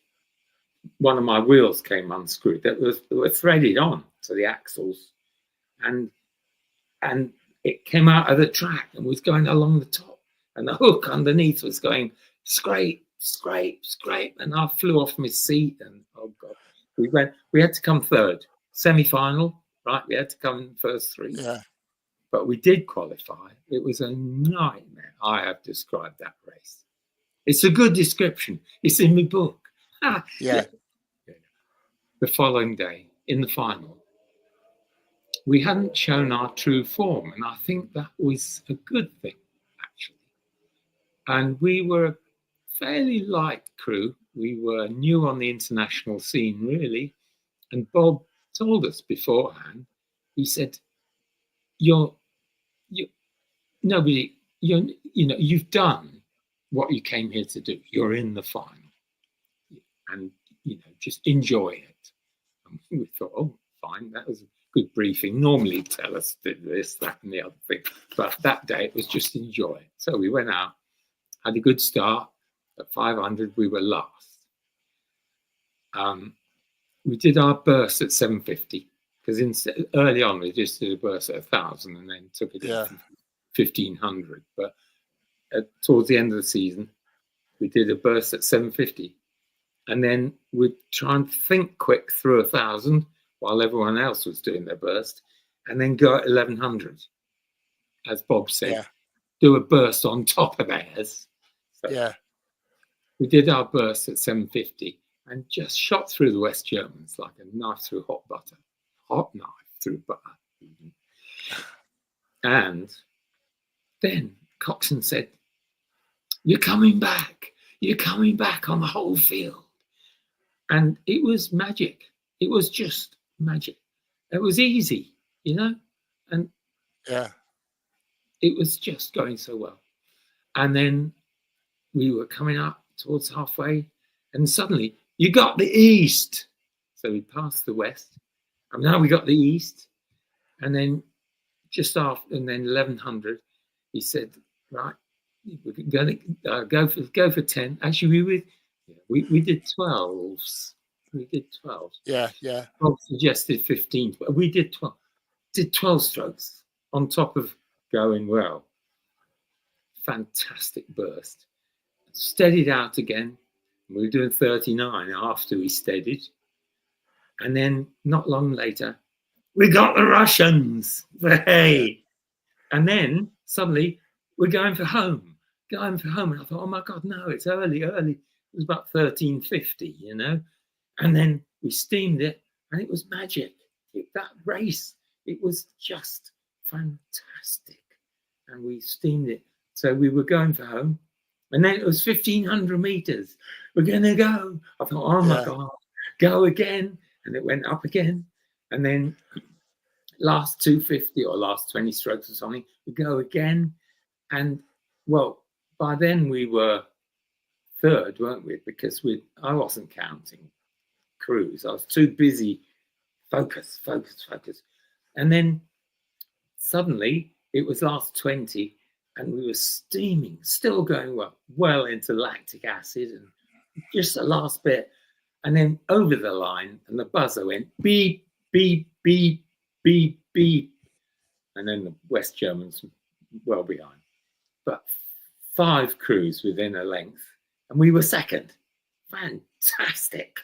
one of my wheels came unscrewed that were threaded on to the axles, and it came out of the track and was going along the top, and the hook underneath was going scrape, scrape, scrape, and I flew off my seat, and oh God, we had to come 3rd. Semi-final, right? We had to come in the first 3. Yeah. But we did qualify. It was a nightmare. I have described that race. It's a good description. It's in my book. Yeah. The following day, in the final, we hadn't shown our true form, and I think that was a good thing, actually. And we were a fairly light crew. We were new on the international scene, really. And Bob told us beforehand, he said, you've done what you came here to do. You're in the final, and just enjoy it. And we thought, oh, fine, that was a good briefing. Normally he'd tell us this, that, and the other thing, but that day it was just enjoy it. So we went out, had a good start. At 500, we were last. We did our burst at 750 because early on we just did a burst at 1,000 and then took it to 1,500. But towards the end of the season, we did a burst at 750, and then we'd try and think quick through 1,000 while everyone else was doing their burst, and then go at 1,100, as Bob said, do a burst on top of theirs. So we did our burst at 750 and just shot through the West Germans like a knife through hot knife through butter. And then Coxon said, you're coming back on the whole field. And it was magic. It was just magic. It was easy, and it was just going so well. And then we were coming up towards halfway, and suddenly you got the east. So we passed the west, and now we got the east. And then just after, and then 1,100, he said, right, we're going to go for 10. Actually, we did 12s. We did 12s. Yeah. Bob suggested 15, but we did 12. Did 12 strokes on top of going well. Fantastic burst. Steadied out again. We were doing 39 after we steadied. And then not long later, we got the Russians. Hey! And then suddenly we're going for home. And I thought, oh my God, no, it's early. It was about 13:50, And then we steamed it, and it was magic. That race, it was just fantastic. And we steamed it. So we were going for home. And then it was 1,500 meters. We're going to go. I thought, oh my God, go again. And it went up again. And then last 250 or last 20 strokes or something, we go again. And well, by then we were 3rd, weren't we? Because I wasn't counting crews. I was too busy. Focus. And then suddenly it was last 20. And we were steaming, still going well into lactic acid, and just the last bit. And then over the line, and the buzzer went beep, beep, beep, beep, beep. And then the West Germans well behind. But 5 crews within a length, and we were 2nd. Fantastic.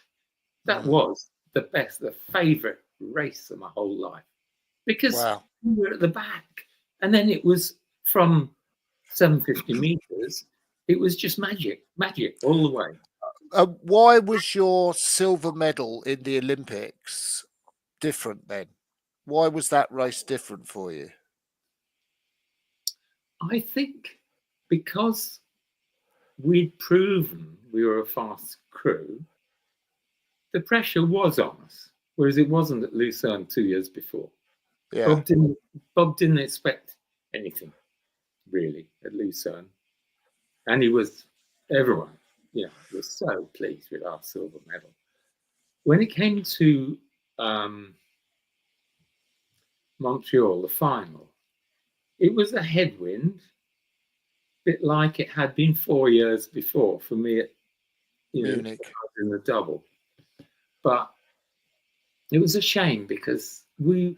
That was the best, the favourite race of my whole life, because we were at the back, and then it was from 750 meters. It was just magic all the way. Why was your silver medal in the Olympics different then? Why was that race different for you? I think because we'd proven we were a fast crew, the pressure was on us, whereas it wasn't at Lucerne 2 years before. Yeah. Bob didn't expect anything really at Lucerne, and everyone, was so pleased with our silver medal. When it came to Montreal, the final, it was a headwind, a bit like it had been 4 years before for me at Munich in the double. But it was a shame because we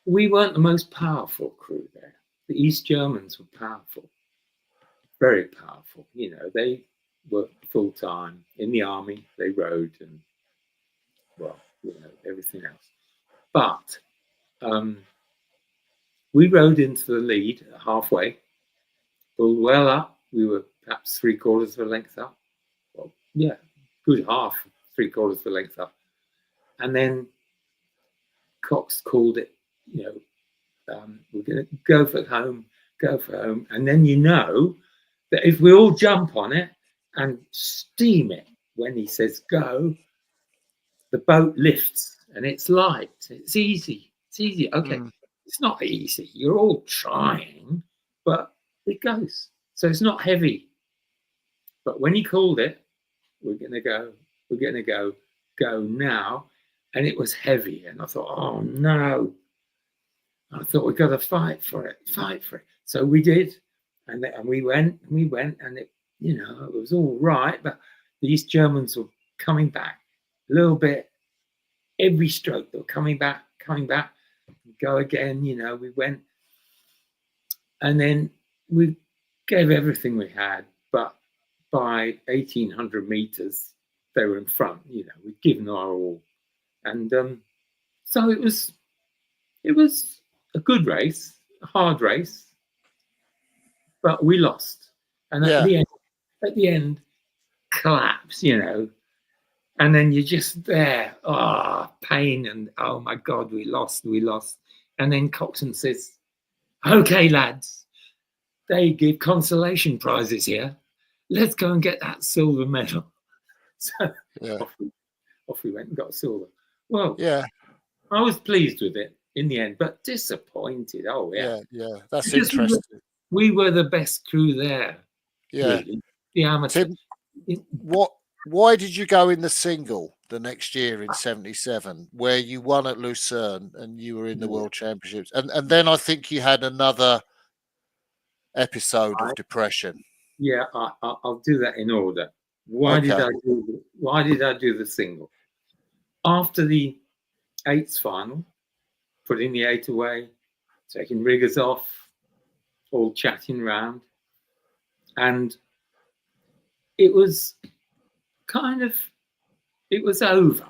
weren't the most powerful crew there. The East Germans were powerful, very powerful. They were full time in the army. They rode and everything else. But we rode into the lead halfway, pulled well up. We were perhaps 3/4 of a length up. Well, yeah, good half, 3/4 of a length up. And then Cox called it, we're going to go for home. And then that if we all jump on it and steam it when he says go, the boat lifts and it's light. It's easy. Okay. It's not easy. You're all trying, but it goes. So it's not heavy. But when he called it, we're going to go now. And it was heavy. And I thought, oh no. I thought we've got to fight for it. So we did. And we went and it, it was all right. But the East Germans were coming back a little bit. Every stroke they were coming back. Go again, we went. And then we gave everything we had. But by 1,800 meters, they were in front. We'd given our all. And so it was a good race, a hard race, but we lost. And at the end, collapse, and then you're just there, pain, and oh my God, we lost. And then Coxon says, okay, lads, they give consolation prizes here. Let's go and get that silver medal. So off we went and got silver. Well, I was pleased with it in the end, but disappointed. Oh, yeah. That's because interesting. We were the best crew there. Yeah. Really. The amateur. Tim, why did you go in the single the next year in 77, where you won at Lucerne and you were in the World Championships? And then I think you had another episode of depression. Yeah, I'll do that in order. Why did I do the single? After the eights final, putting the 8 away, taking riggers off, all chatting round, and it was over,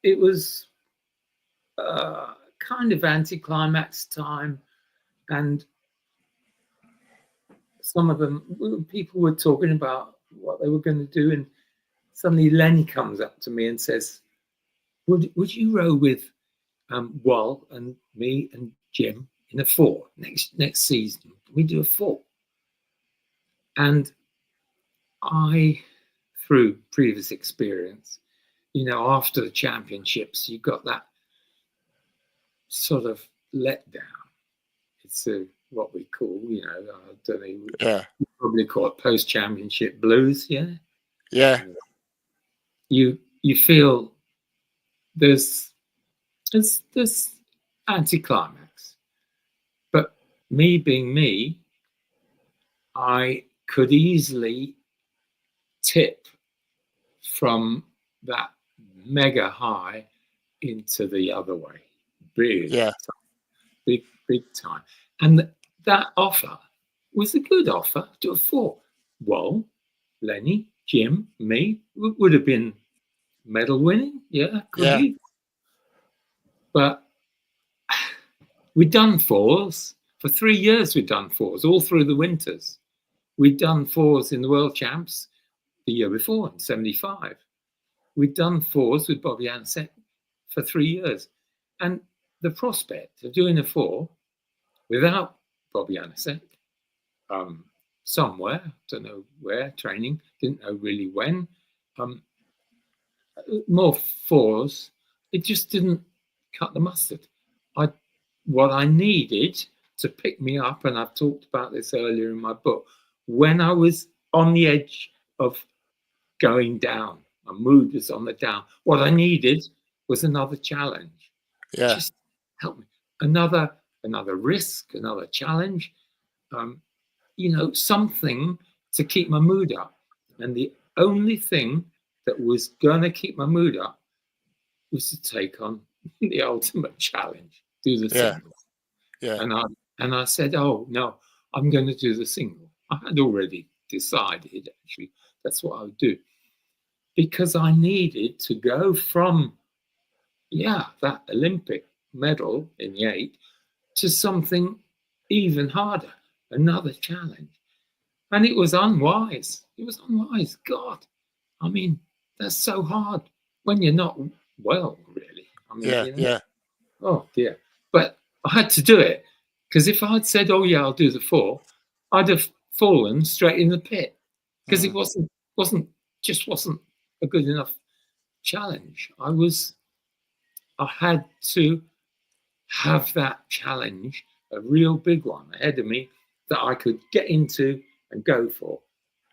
it was kind of anticlimax time, and some of them, people were talking about what they were going to do, and suddenly Lenny comes up to me and says, would you row with Wal and me and Jim in a 4 next season? Can we do a 4? And I, through previous experience, after the championships, you got that sort of letdown. It's what we call, I don't know, you probably call it post-championship blues, yeah. You feel there's anticlimax, but me being me, I could easily tip from that mega high into the other way, really, big time. And that offer was a good offer to a 4. Well, Lenny, Jim, me, would have been medal winning. Yeah, could be. But we'd done fours. For 3 years we'd done fours, all through the winters. We'd done fours in the World Champs the year before, in 75. We'd done fours with Bobby Ansett for 3 years. And the prospect of doing a four without Bobby Ansett, somewhere, don't know where, training, didn't know really when, more fours, it just didn't cut the mustard. What I needed to pick me up, and I've talked about this earlier in my book, when I was on the edge of going down, my mood was on the down, what I needed was another challenge. Yeah. Just help me. Another risk, another challenge, something to keep my mood up. And the only thing that was going to keep my mood up was to take on the ultimate challenge, do the single. Yeah. And I said, oh, no, I'm going to do the single. I had already decided, actually, that's what I would do. Because I needed to go from, that Olympic medal in the 8 to something even harder, another challenge. And it was unwise. God, I mean, that's so hard when you're not well, really. I mean, Oh, dear. But I had to do it. Because if I'd said, oh, yeah, I'll do the 4, I'd have fallen straight in the pit. Because it wasn't a good enough challenge. I had to have that challenge, a real big one ahead of me that I could get into and go for.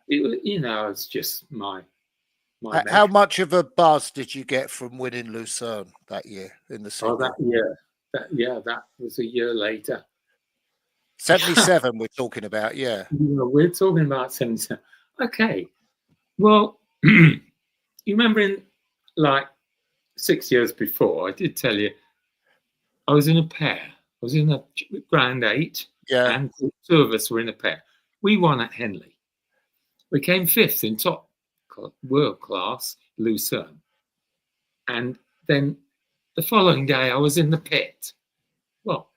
It's just my How much of a buzz did you get from winning Lucerne that year in the single? Oh, that year. That was a year later. 77 we're talking about, We're talking about 77. Okay. Well, you remember in 6 years before, I did tell you, I was in a pair. I was in a Grand 8, and the 2 of us were in a pair. We won at Henley. We came 5th in top world class Lucerne. And then the following day, I was in the pit. Well,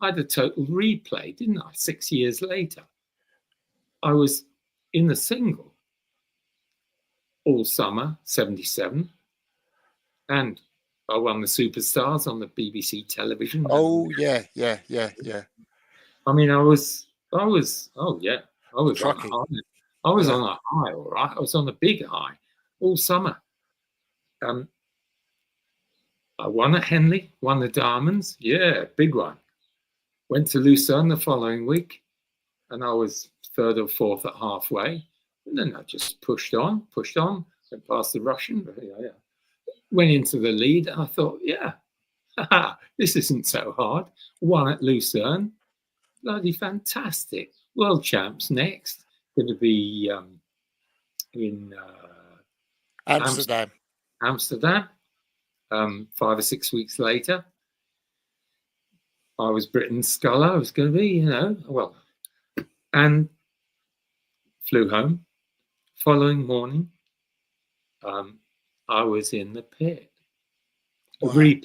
I had a total replay, didn't I? 6 years later, I was in the single all summer, 77. And I won the Superstars on the BBC television. Oh, yeah. I mean, I was on a high. I was on a high, all right. I was on a big high all summer. I won at Henley, won the Diamonds. Yeah, big one. Went to Lucerne the following week, and I was 3rd or 4th at halfway. And then I just pushed on, went past the Russian. Went into the lead, and I thought, this isn't so hard. Won at Lucerne. Bloody fantastic. World champs next. Going to be in Amsterdam. 5 or 6 weeks later. I was Britain's scholar. I was going to be, and flew home. Following morning, I was in the pit. A replay,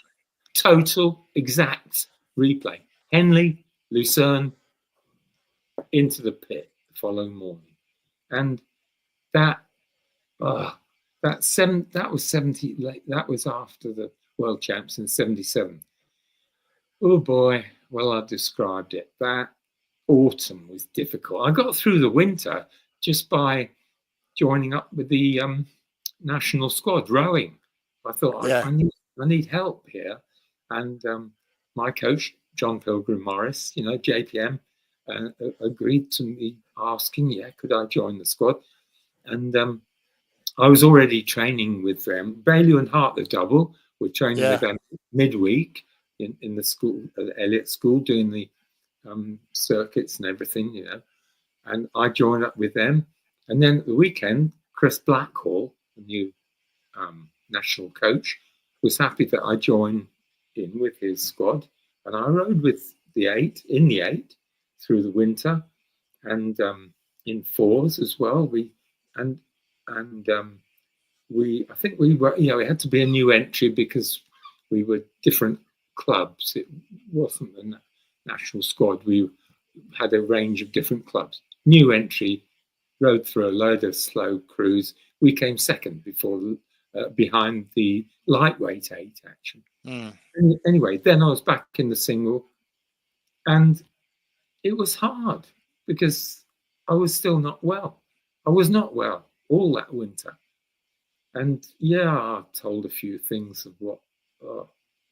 total exact replay. Henley, Lucerne, into the pit the following morning, and that was 70. That was after the World Champs in 77. Oh boy, well, I described it. That autumn was difficult. I got through the winter just by joining up with the national squad rowing. I thought I need help here, and my coach John Pilgrim Morris, JPM, agreed to me asking, could I join the squad? And I was already training with them. Bailey and Hart, the double, were training with them midweek in the school, at Elliott School, doing the circuits and everything, And I joined up with them. And then at the weekend, Chris Blackhall, the new national coach, was happy that I joined in with his squad. And I rode with the 8, through the winter, and in 4s as well. and I think we were, it had to be a new entry because we were different clubs. It wasn't the national squad. We had a range of different clubs. New entry, rode through a load of slow crews. We came second behind the lightweight 8 action. Anyway, then I was back in the single, and it was hard because I was still not well. I was not well all that winter. And yeah, I told a few things of what the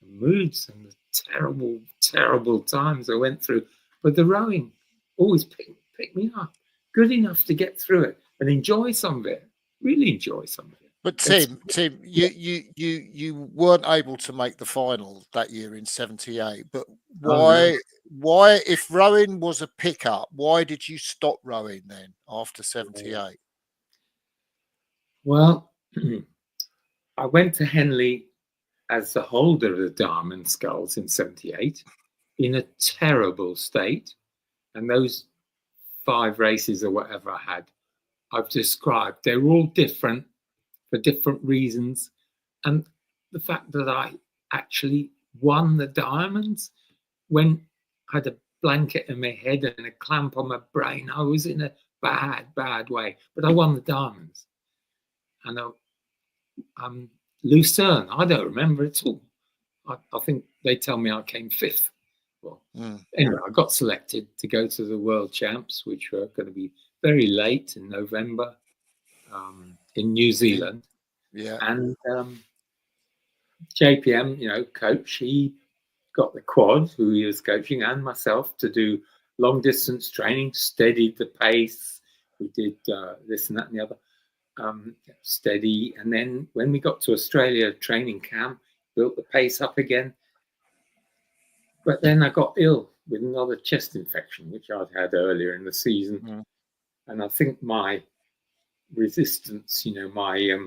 moods and the terrible, terrible times I went through. But the rowing always picked me up, good enough to get through it and enjoy some of it, really enjoy some of it. But Tim, you weren't able to make the final that year in '78. But why? Why, if rowing was a pickup, why did you stop rowing then after '78? Well, I went to Henley as the holder of the Diamond Sculls in '78 in a terrible state, and those 5 races or whatever I had, I've described. They were all different for different reasons, and the fact that I actually won the Diamonds when I had a blanket in my head and a clamp on my brain, I was in a bad way, but I won the Diamonds. And Lucerne, I don't remember at all. I think they tell me I came 5th. Well, anyway, I got selected to go to the World Champs, which were going to be very late in November in New Zealand. Yeah. And JPM, coach, he got the quad, who he was coaching, and myself to do long distance training, steadied the pace. We did this and that and the other. Steady, and then when we got to Australia training camp, built the pace up again. But then I got ill with another chest infection, which I'd had earlier in the season, and I think my resistance, my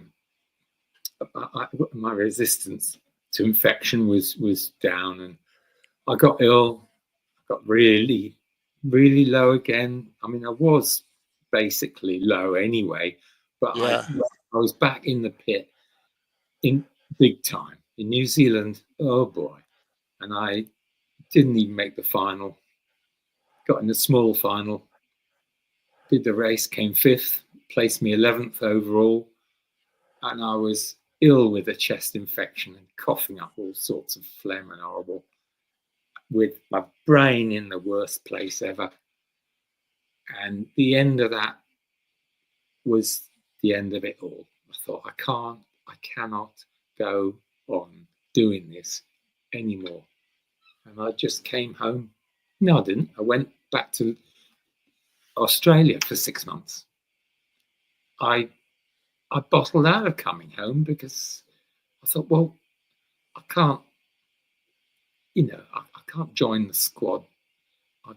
resistance to infection was down, and I got ill. Got really, really low again. I mean, I was basically low anyway. But I was back in the pit in big time in New Zealand. Oh boy. And I didn't even make the final. Got in the small final. Did the race, came 5th, placed me 11th overall. And I was ill with a chest infection and coughing up all sorts of phlegm and horrible, with my brain in the worst place ever. And the end of that was the end of it all. I thought, I cannot go on doing this anymore. And I just came home. No, I didn't. I went back to Australia for 6 months. I bottled out of coming home because I thought, well, I can't, I can't join the squad. I've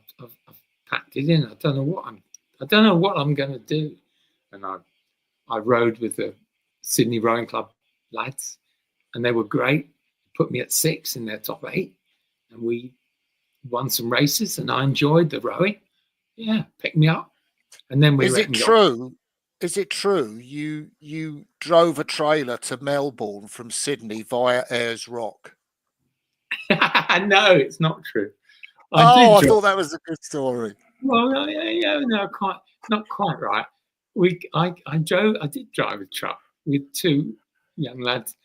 packed it in. I don't know what I'm going to do. And I rowed with the Sydney Rowing Club lads, and they were great. Put me at 6 in their top 8, and we won some races, and I enjoyed the rowing. Yeah, picked me up, and then we. Is it true? Is it true you drove a trailer to Melbourne from Sydney via Ayers Rock? No, it's not true. I thought that was a good story. Well, no, not quite right. I did drive a truck with 2 young lads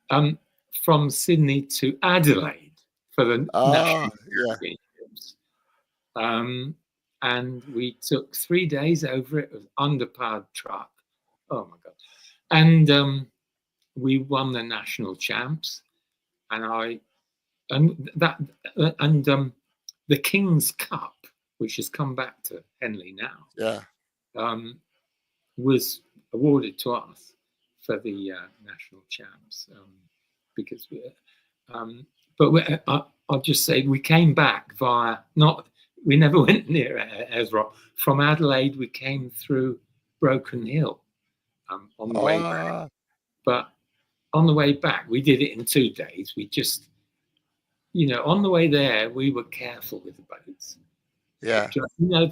from Sydney to Adelaide for the national championships. And we took 3 days over it. It was underpowered truck. Oh my God. And we won the national champs. And the King's Cup, which has come back to Henley now. Yeah. Was awarded to us for the national champs because I'll just say we came back we never went near Ayers Rock. From Adelaide, we came through Broken Hill on the way back. But on the way back, we did it in 2 days. We just, on the way there, we were careful with the boats. Yeah.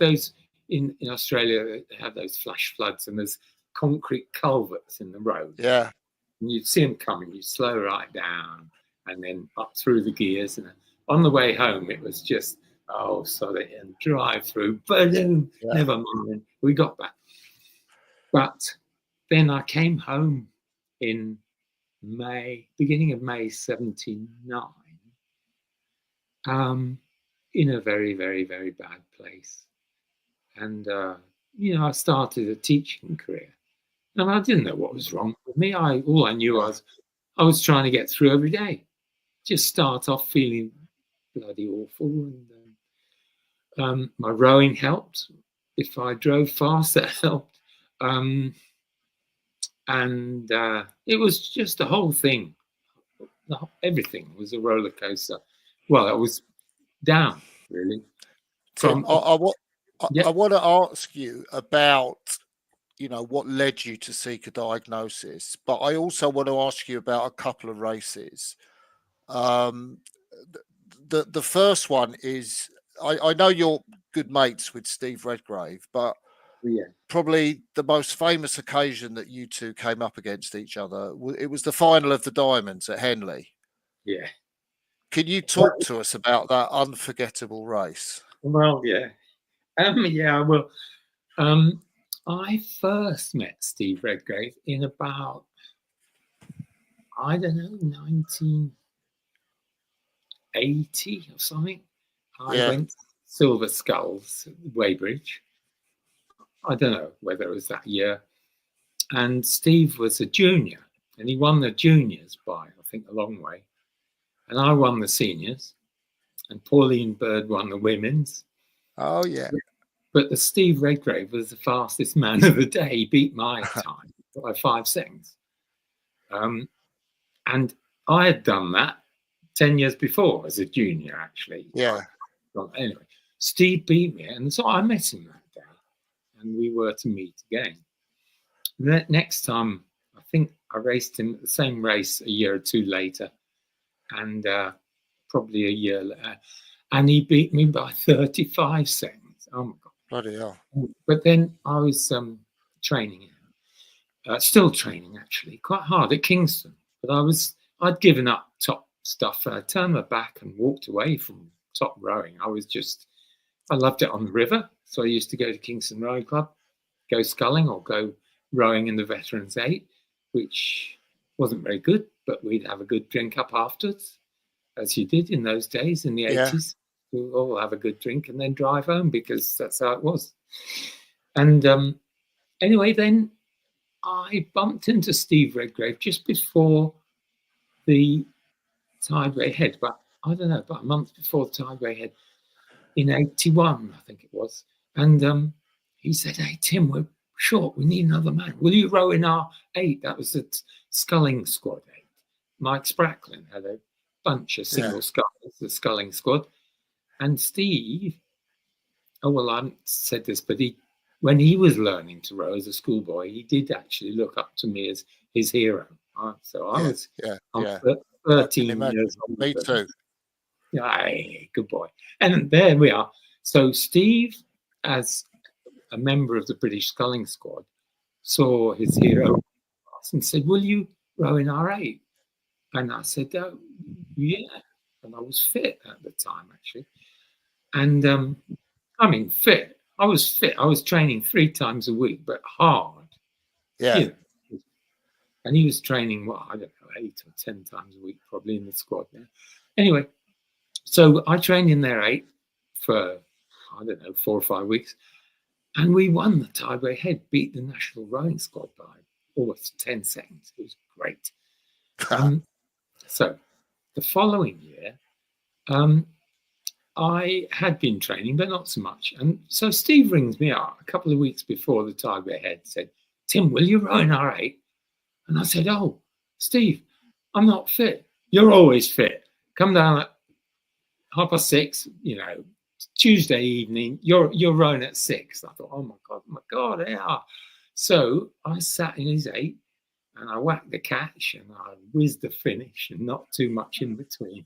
Those in Australia, they have those flash floods, and there's concrete culverts in the road. Yeah. And you'd see them coming, you'd slow right down and then up through the gears. And on the way home, it was just, oh, sorry, and drive through, boom, never mind. We got back. But then I came home in beginning of May 79, in a very, very, very bad place. And, I started a teaching career. And I didn't know what was wrong with me. All I knew was I was trying to get through every day. Just start off feeling bloody awful. And my rowing helped. If I drove fast, that helped. And it was just the whole thing. Everything was a roller coaster. Well, it was down, really. Tim, I want to ask you about, what led you to seek a diagnosis, but I also want to ask you about a couple of races. The first one is, I know you're good mates with Steve Redgrave, but probably the most famous occasion that you two came up against each other, it was the final of the Diamonds at Henley. Yeah. Can you talk to us about that unforgettable race? Well, yeah. I will. I first met Steve Redgrave in about, 1980 or something. I went to Silver Skulls, Weybridge. I don't know whether it was that year. And Steve was a junior, and he won the juniors by, I think, a long way. And I won the seniors, and Pauline Bird won the women's. Oh, yeah. But the Steve Redgrave was the fastest man of the day. He beat my time by 5 seconds. And I had done that 10 years before as a junior, actually. Yeah. Anyway, Steve beat me, and so I met him that day, and we were to meet again. Next time, I think I raced him at the same race a year or two later, and probably a year later, and he beat me by 35 seconds. Oh my God. Bloody hell. But then I was training, still training actually, quite hard at Kingston. But I'd given up top stuff, and I turned my back and walked away from top rowing. I loved it on the river. So I used to go to Kingston Rowing Club, go sculling or go rowing in the Veterans 8, which wasn't very good, but we'd have a good drink up afterwards, as you did in those days in the 80s. We'd all have a good drink and then drive home, because that's how it was. And anyway, then I bumped into Steve Redgrave just before the Tideway Head, but I don't know, about a month before the Tideway Head in 81, I think it was. And he said, "Hey, Tim, we're short. We need another man. Will you row in our 8?" That was the sculling squad 8. Mike Spracklin had a bunch of single scullers, the sculling squad. And Steve, I haven't said this, but when he was learning to row as a schoolboy, he did actually look up to me as his hero. So I was 13 years old. Me too. Hey, good boy. And there we are. So Steve, as a member of the British sculling squad, saw his hero and said, "Will you row in R8?" And I said, "Oh, yeah." And I was fit at the time, actually. And fit. I was fit. I was training 3 times a week, but hard. Yeah. And he was training, I don't know, 8 or 10 times a week, probably, in the squad now. Anyway, so I trained in their 8 for, 4 or 5 weeks. And we won the Tideway Head, beat the national rowing squad by almost 10 seconds. It was great. So the following year, I had been training, but not so much. And so Steve rings me up a couple of weeks before the Tideway Head, said, "Tim, will you row in R8?" And I said, "Oh, Steve, I'm not fit." "You're always fit. Come down at 6:30, Tuesday evening, you're rowing at 6. I thought, oh my God, yeah. So I sat in his 8 and I whacked the catch and I whizzed the finish and not too much in between,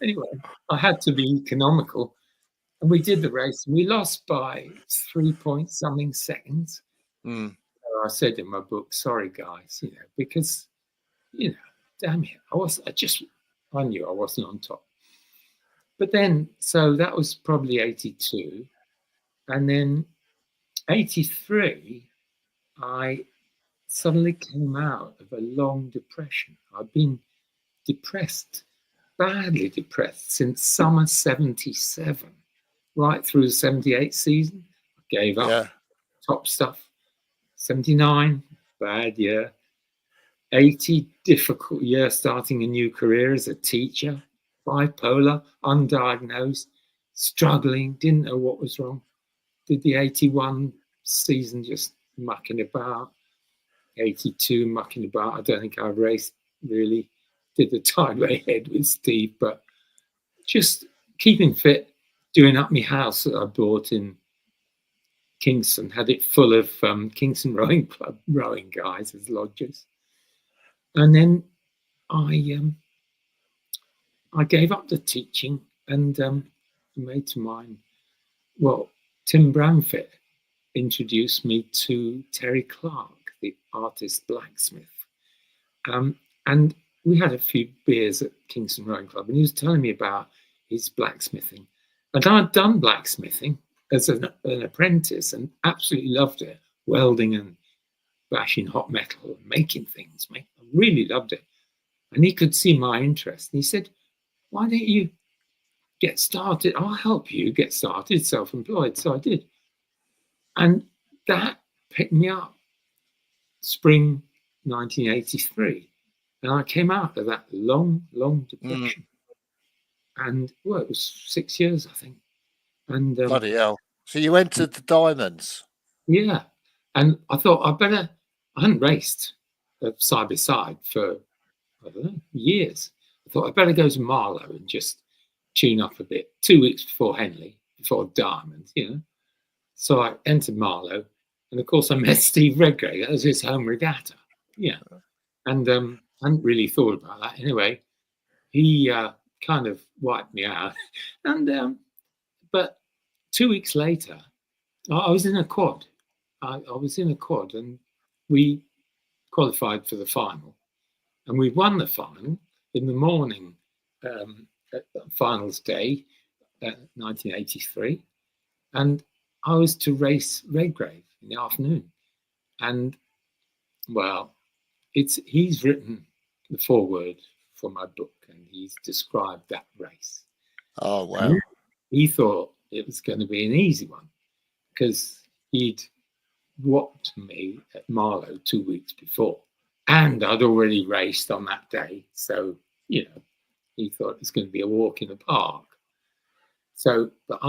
Anyway, I had to be economical, and we did the race, and we lost by 3 point something seconds. I said in my book, sorry guys, because, damn it, I knew I wasn't on top. But then, so that was probably 82. And then 83, I suddenly came out of a long depression. I'd been depressed, badly depressed, since summer 77, right through the 78 season. I gave up top stuff. 79, bad year. 80, difficult year, starting a new career as a teacher. Bipolar, undiagnosed, struggling, didn't know what was wrong. Did the 81 season just mucking about. 82 mucking about. I don't think I raced really. Did the tideway head with Steve, but just keeping fit, doing up my house that I bought in Kingston, had it full of Kingston Rowing Club rowing guys as lodgers. And then I gave up the teaching and a mate of mine, Tim Bramfit, introduced me to Terry Clark, the artist blacksmith. And we had a few beers at Kingston Rowing Club, and he was telling me about his blacksmithing. And I'd done blacksmithing as an apprentice and absolutely loved it, welding and bashing hot metal and making things. I really loved it. And he could see my interest. And he said, why don't you get started? I'll help you get started, self-employed. So I did. And that picked me up spring 1983. And I came out of that long, long depression. And, it was 6 years, I think. And bloody hell. So you entered the Diamonds. Yeah. And I thought I hadn't raced side by side for, I don't know, years. I thought I'd better go to Marlow and just tune up a bit. 2 weeks before Henley, before Diamonds, So I entered Marlow. And, of course, I met Steve Redgrave. That was his home regatta. Yeah. And I hadn't really thought about that. Anyway, he kind of wiped me out. And but 2 weeks later, I was in a quad. I was in a quad, and we qualified for the final. And we won the final in the morning, at finals day, 1983. And I was to race Redgrave in the afternoon. And, he's written the foreword for my book, and he's described that race. Oh, wow. And he thought it was going to be an easy one because he'd watched me at Marlow 2 weeks before, and I'd already raced on that day. So, he thought it was going to be a walk in the park. So, but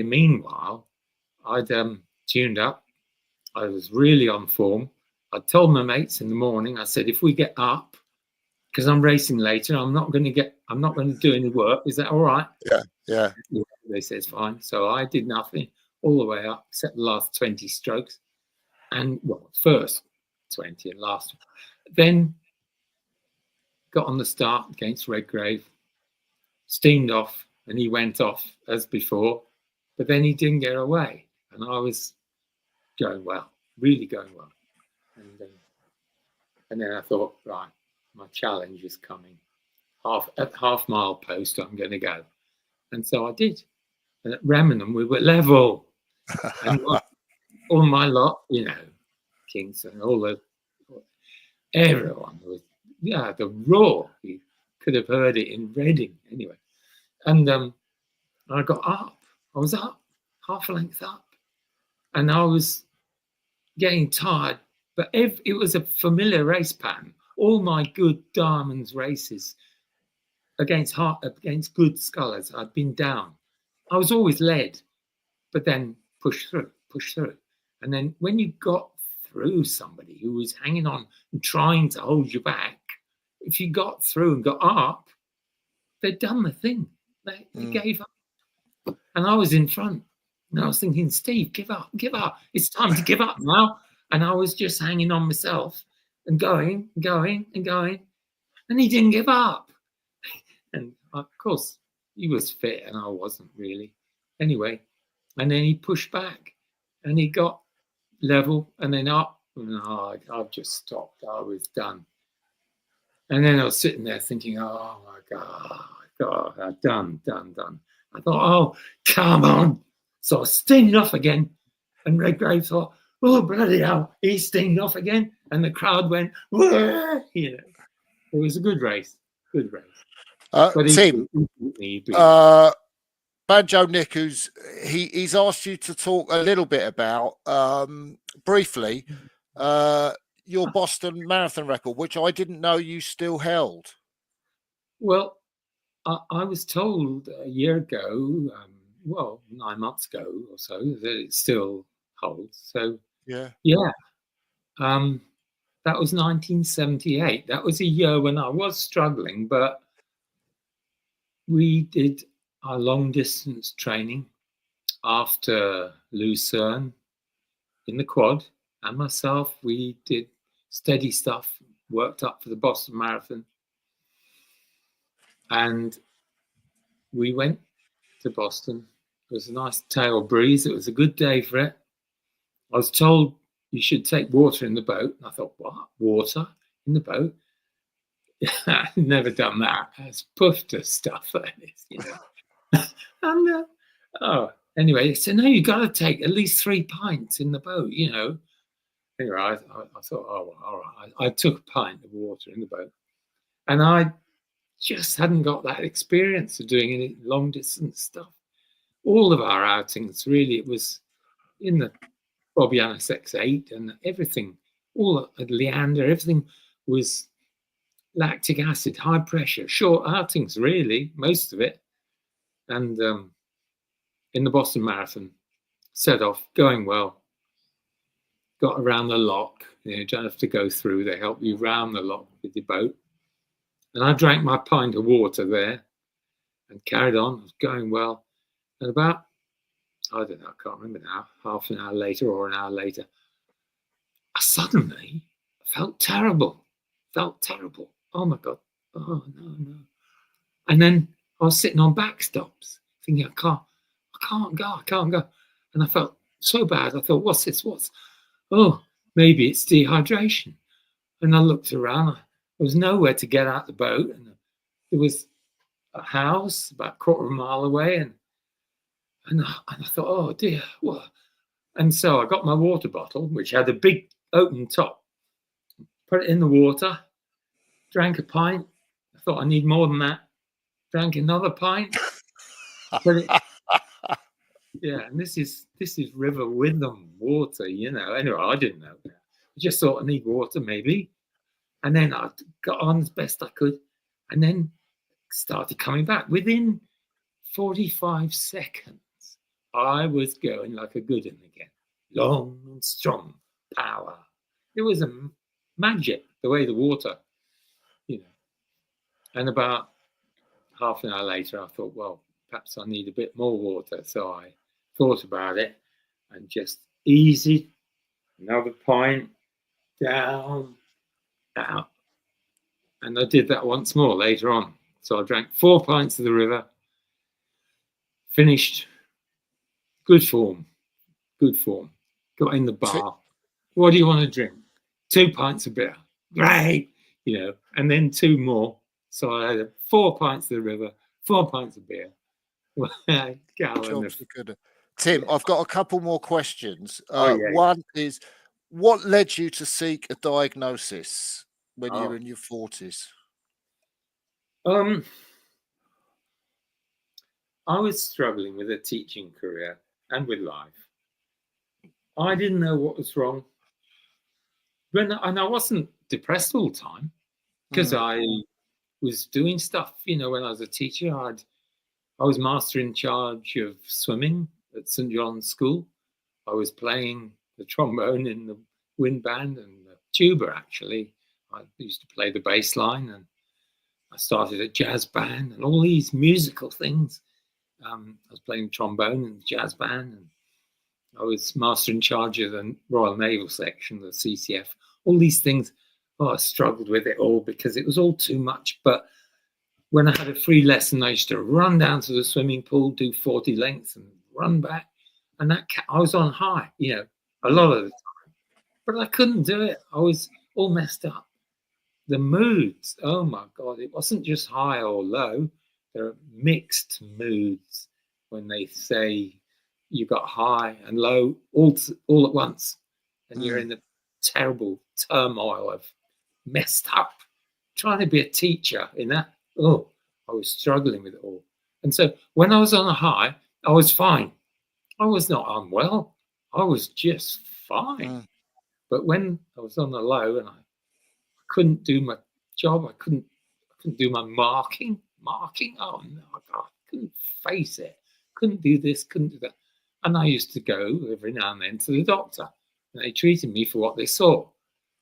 meanwhile, I'd tuned up. I was really on form. I told my mates in the morning, I said, if we get up, because I'm racing later, I'm not going to do any work. Is that all right? Yeah. They said, it's fine. So I did nothing all the way up, except the last 20 strokes. And, first 20 and last. Then got on the start against Redgrave, steamed off, and he went off as before. But then he didn't get away. And I was going well, really going well. And then I thought, right, my challenge is coming. At half mile post, I'm going to go. And so I did. And at Remenham, we were level. And all my lot, Kingston, everyone was, the roar. You could have heard it in Reading anyway. And I got up. I was up, half a length up. And I was getting tired. But it was a familiar race pattern. All my good Diamonds races against good scullers, I'd been down. I was always led, but then push through. And then when you got through somebody who was hanging on and trying to hold you back, if you got through and got up, they'd done the thing. They gave up. And I was in front. And I was thinking, Steve, give up. It's time to give up now. And I was just hanging on myself and going. And he didn't give up. And of course, he was fit and I wasn't really. Anyway, and then he pushed back and he got level and then up No, I've just stopped. I was done. And then I was sitting there thinking, oh my God, done. I thought, oh, come on. So I steamed off again. And Redgrave thought, oh, bloody hell, he steamed off again. And the crowd went, whoa. You know, it was a good race. But Tim, he Banjo Nick, he's asked you to talk a little bit about, briefly, your Boston Marathon record, which I didn't know you still held. Well, I was told a year ago, 9 months ago or so, that it still holds. So yeah. That was 1978. That was a year when I was struggling, but we did our long distance training after Lucerne in the quad, and myself. We did steady stuff, worked up for the Boston Marathon. And we went to Boston. It was a nice tail breeze. It was a good day for it. I was told you should take water in the boat. And I thought, what? Water in the boat? I've never done that. It's poofter stuff, that is, you know. And anyway, they said, no, you got to take at least 3 pints in the boat, you know. Anyway, I thought, oh, well, all right. I took a pint of water in the boat. And I just hadn't got that experience of doing any long distance stuff. All of our outings, really, it was in the Bobbianus X8 and everything, all at Leander, everything was lactic acid, high pressure, short outings, really, most of it. And in the Boston Marathon, set off, going well, got around the lock. You don't have to go through, they help you round the lock with your boat. And I drank my pint of water there and carried on. It was going well. And about, I don't know, I can't remember now, half an hour later or an hour later, I suddenly felt terrible. Oh my God. Oh, no. And then I was sitting on backstops thinking, I can't go. And I felt so bad. I thought, what's this? Oh, maybe it's dehydration. And I looked around. There was nowhere to get out the boat, and there was a house about a quarter of a mile away, and I thought, oh dear, what? And so I got my water bottle, which had a big open top, put it in the water, drank a pint. I thought I need more than that. Drank another pint. Yeah, and this is River Witham water, you know. Anyway, I didn't know that. I just thought I need water, maybe. And then I got on as best I could, and then started coming back. Within 45 seconds, I was going like a good one again. Long and strong power. It was a magic, the way the water, you know. And about half an hour later, I thought, well, perhaps I need a bit more water. So I thought about it and just easy, another pint, down, out. And I did that once more later on. So I drank 4 pints of the river, finished, good form, got in the bar. What do you want to drink? 2 pints of beer. Great, you know, and then 2 more. So I had 4 pints of the river, 4 pints of beer. Tim, I've got a couple more questions. One is, what led you to seek a diagnosis when you were in your 40s? I was struggling with a teaching career and with life. I didn't know what was wrong. And I wasn't depressed all the time because I was doing stuff, you know, when I was a teacher. I was master in charge of swimming at St. John's School. I was playing the trombone in the wind band and the tuba, actually. I used to play the bass line, and I started a jazz band and all these musical things. I was playing trombone in the jazz band, and I was master in charge of the Royal Naval Section, the CCF. All these things, I struggled with it all because it was all too much. But when I had a free lesson, I used to run down to the swimming pool, do 40 lengths and run back. And I was on high, you know, a lot of the time. but I couldn't do it. I was all messed up. The moods, oh my God, it wasn't just high or low. There are mixed moods when they say you got high and low all at once, and you're in the terrible turmoil of messed up. Trying to be a teacher in that, I was struggling with it all. And so when I was on a high, I was fine. I was not unwell. I was just fine. But when I was on the low and I couldn't do my job, I couldn't do my marking. Oh no, I couldn't face it. Couldn't do this, couldn't do that. And I used to go every now and then to the doctor. And they treated me for what they saw,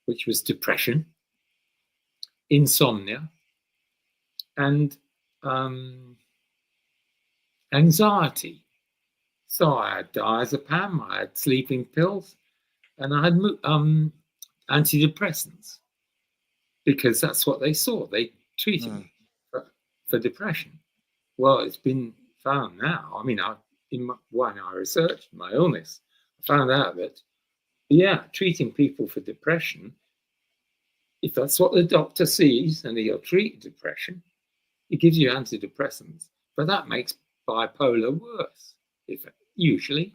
which was depression, insomnia, and anxiety. So I had diazepam, I had sleeping pills, and I had antidepressants, because that's what they saw. They treated me for depression. Well, it's been found now. I mean, when I researched my illness, I found out that, treating people for depression, if that's what the doctor sees and he'll treat depression, he gives you antidepressants. But that makes bipolar worse. Usually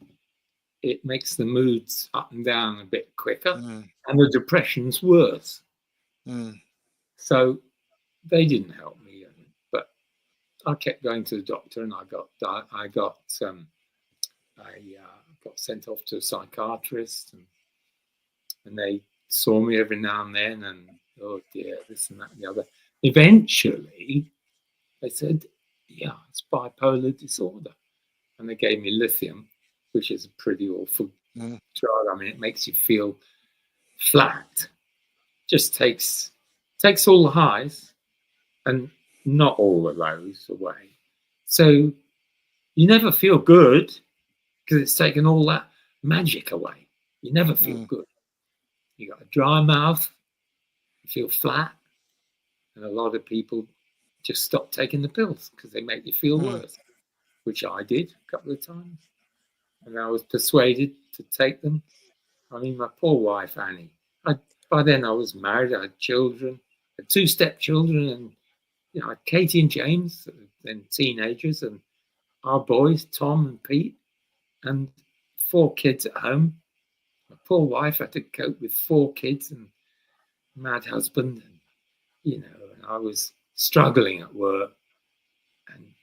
it makes the moods up and down a bit quicker, and the depression's worse. So they didn't help me, but I kept going to the doctor, and I got sent off to a psychiatrist, and they saw me every now and then, and oh dear, this and that and the other. Eventually, they said, it's bipolar disorder, and they gave me lithium, which is a pretty awful drug. I mean, it makes you feel flat. Just takes all the highs and not all the lows away. So you never feel good because it's taken all that magic away. You never feel good. You got a dry mouth, you feel flat, and a lot of people just stop taking the pills because they make you feel worse, which I did a couple of times. And I was persuaded to take them. I mean, my poor wife, Annie, by then I was married, I had children, I had 2 stepchildren, and I had Katie and James, then teenagers, and our boys, Tom and Pete, and 4 kids at home. My poor wife had to cope with 4 kids and a mad husband, and and I was struggling at work and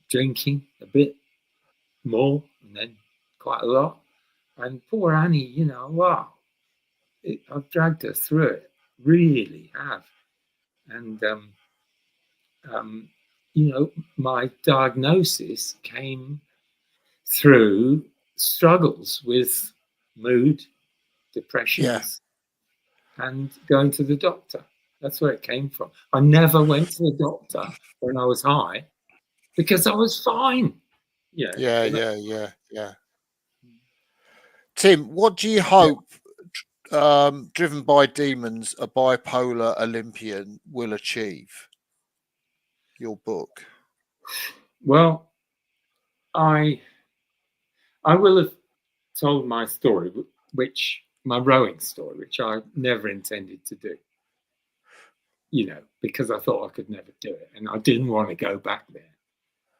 drinking a bit more, and then quite a lot. And poor Annie, wow, I've dragged her through it, really have. And my diagnosis came through struggles with mood, depressions, and going to the doctor. That's where it came from. I never went to the doctor when I was high because I was fine. Yeah. Tim, what do you hope, driven by demons, a bipolar Olympian will achieve? Your book. Well, I will have told my story, my rowing story, which I never intended to do, because I thought I could never do it, and I didn't want to go back there.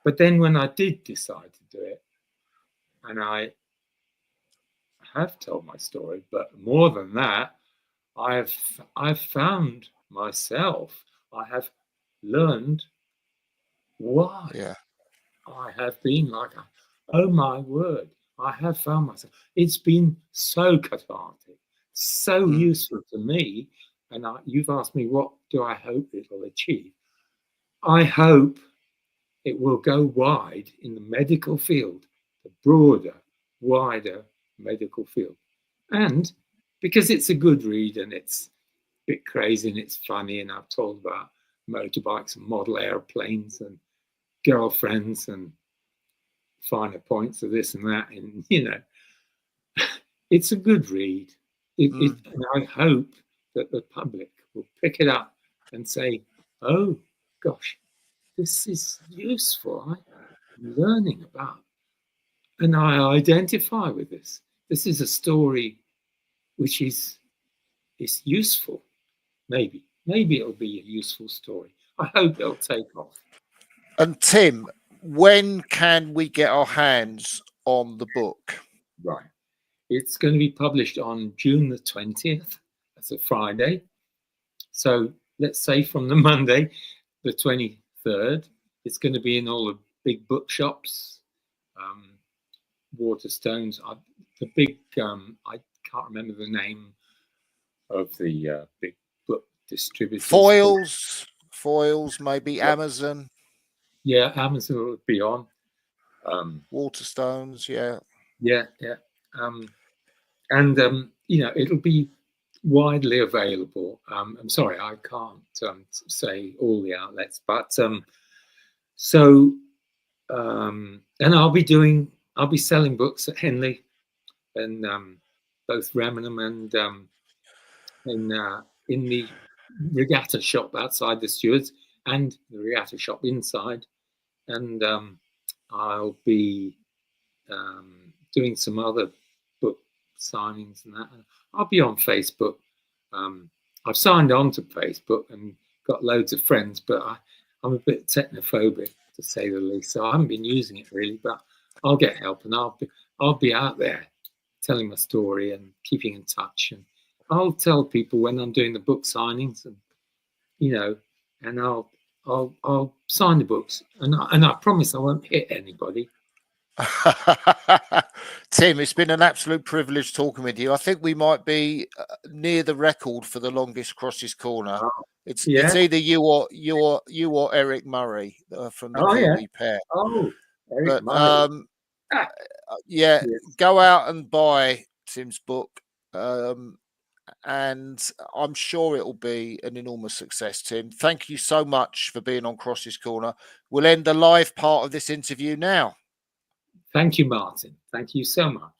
But then when I did decide to do it, and I have told my story, but more than that, I've found myself. I have learned why I have been like, oh my word, I have found myself. It's been so cathartic, so useful to me. And you've asked me, what do I hope it will achieve? I hope it will go wide in the medical field, the broader, wider medical field. And because it's a good read and it's a bit crazy and it's funny, and I've told about motorbikes and model airplanes and girlfriends and finer points of this and that, and it's a good read. And I hope that the public will pick it up and say, oh gosh, this is useful. I'm learning about, and I identify with this. This is a story which is it's useful. Maybe it'll be a useful story. I hope it'll take off. And Tim, when can we get our hands on the book? Right. It's going to be published on June the 20th. That's a Friday. So let's say from the Monday, the 23rd, it's going to be in all the big bookshops, Waterstones. The big, I can't remember the name of the big book distributors. Foils, maybe Amazon. Yeah, Amazon will be on. Waterstones, yeah. Yeah. And you know, it'll be widely available. I'm sorry, I can't say all the outlets, but and I'll be selling books at Henley and both Remenham and in the regatta shop outside the Stewards and the regatta shop inside, and I'll be doing some other book signings and that. I'll be on Facebook. I've signed on to Facebook and got loads of friends, but I'm a bit technophobic, to say the least. So I haven't been using it really, but I'll get help, and I'll be out there telling my story and keeping in touch. And I'll tell people when I'm doing the book signings, and you know, and I'll sign the books, and I promise I won't hit anybody. Tim, it's been an absolute privilege talking with you. I think we might be near the record for the longest Crossy's Corner. It's either you or Eric Murray from the Kiwi pair. Oh, Eric Murray. Yeah, go out and buy Tim's book, and I'm sure it will be an enormous success. Tim, thank you so much for being on Crossy's Corner. We'll end the live part of this interview now. Thank you, Martin. Thank you so much.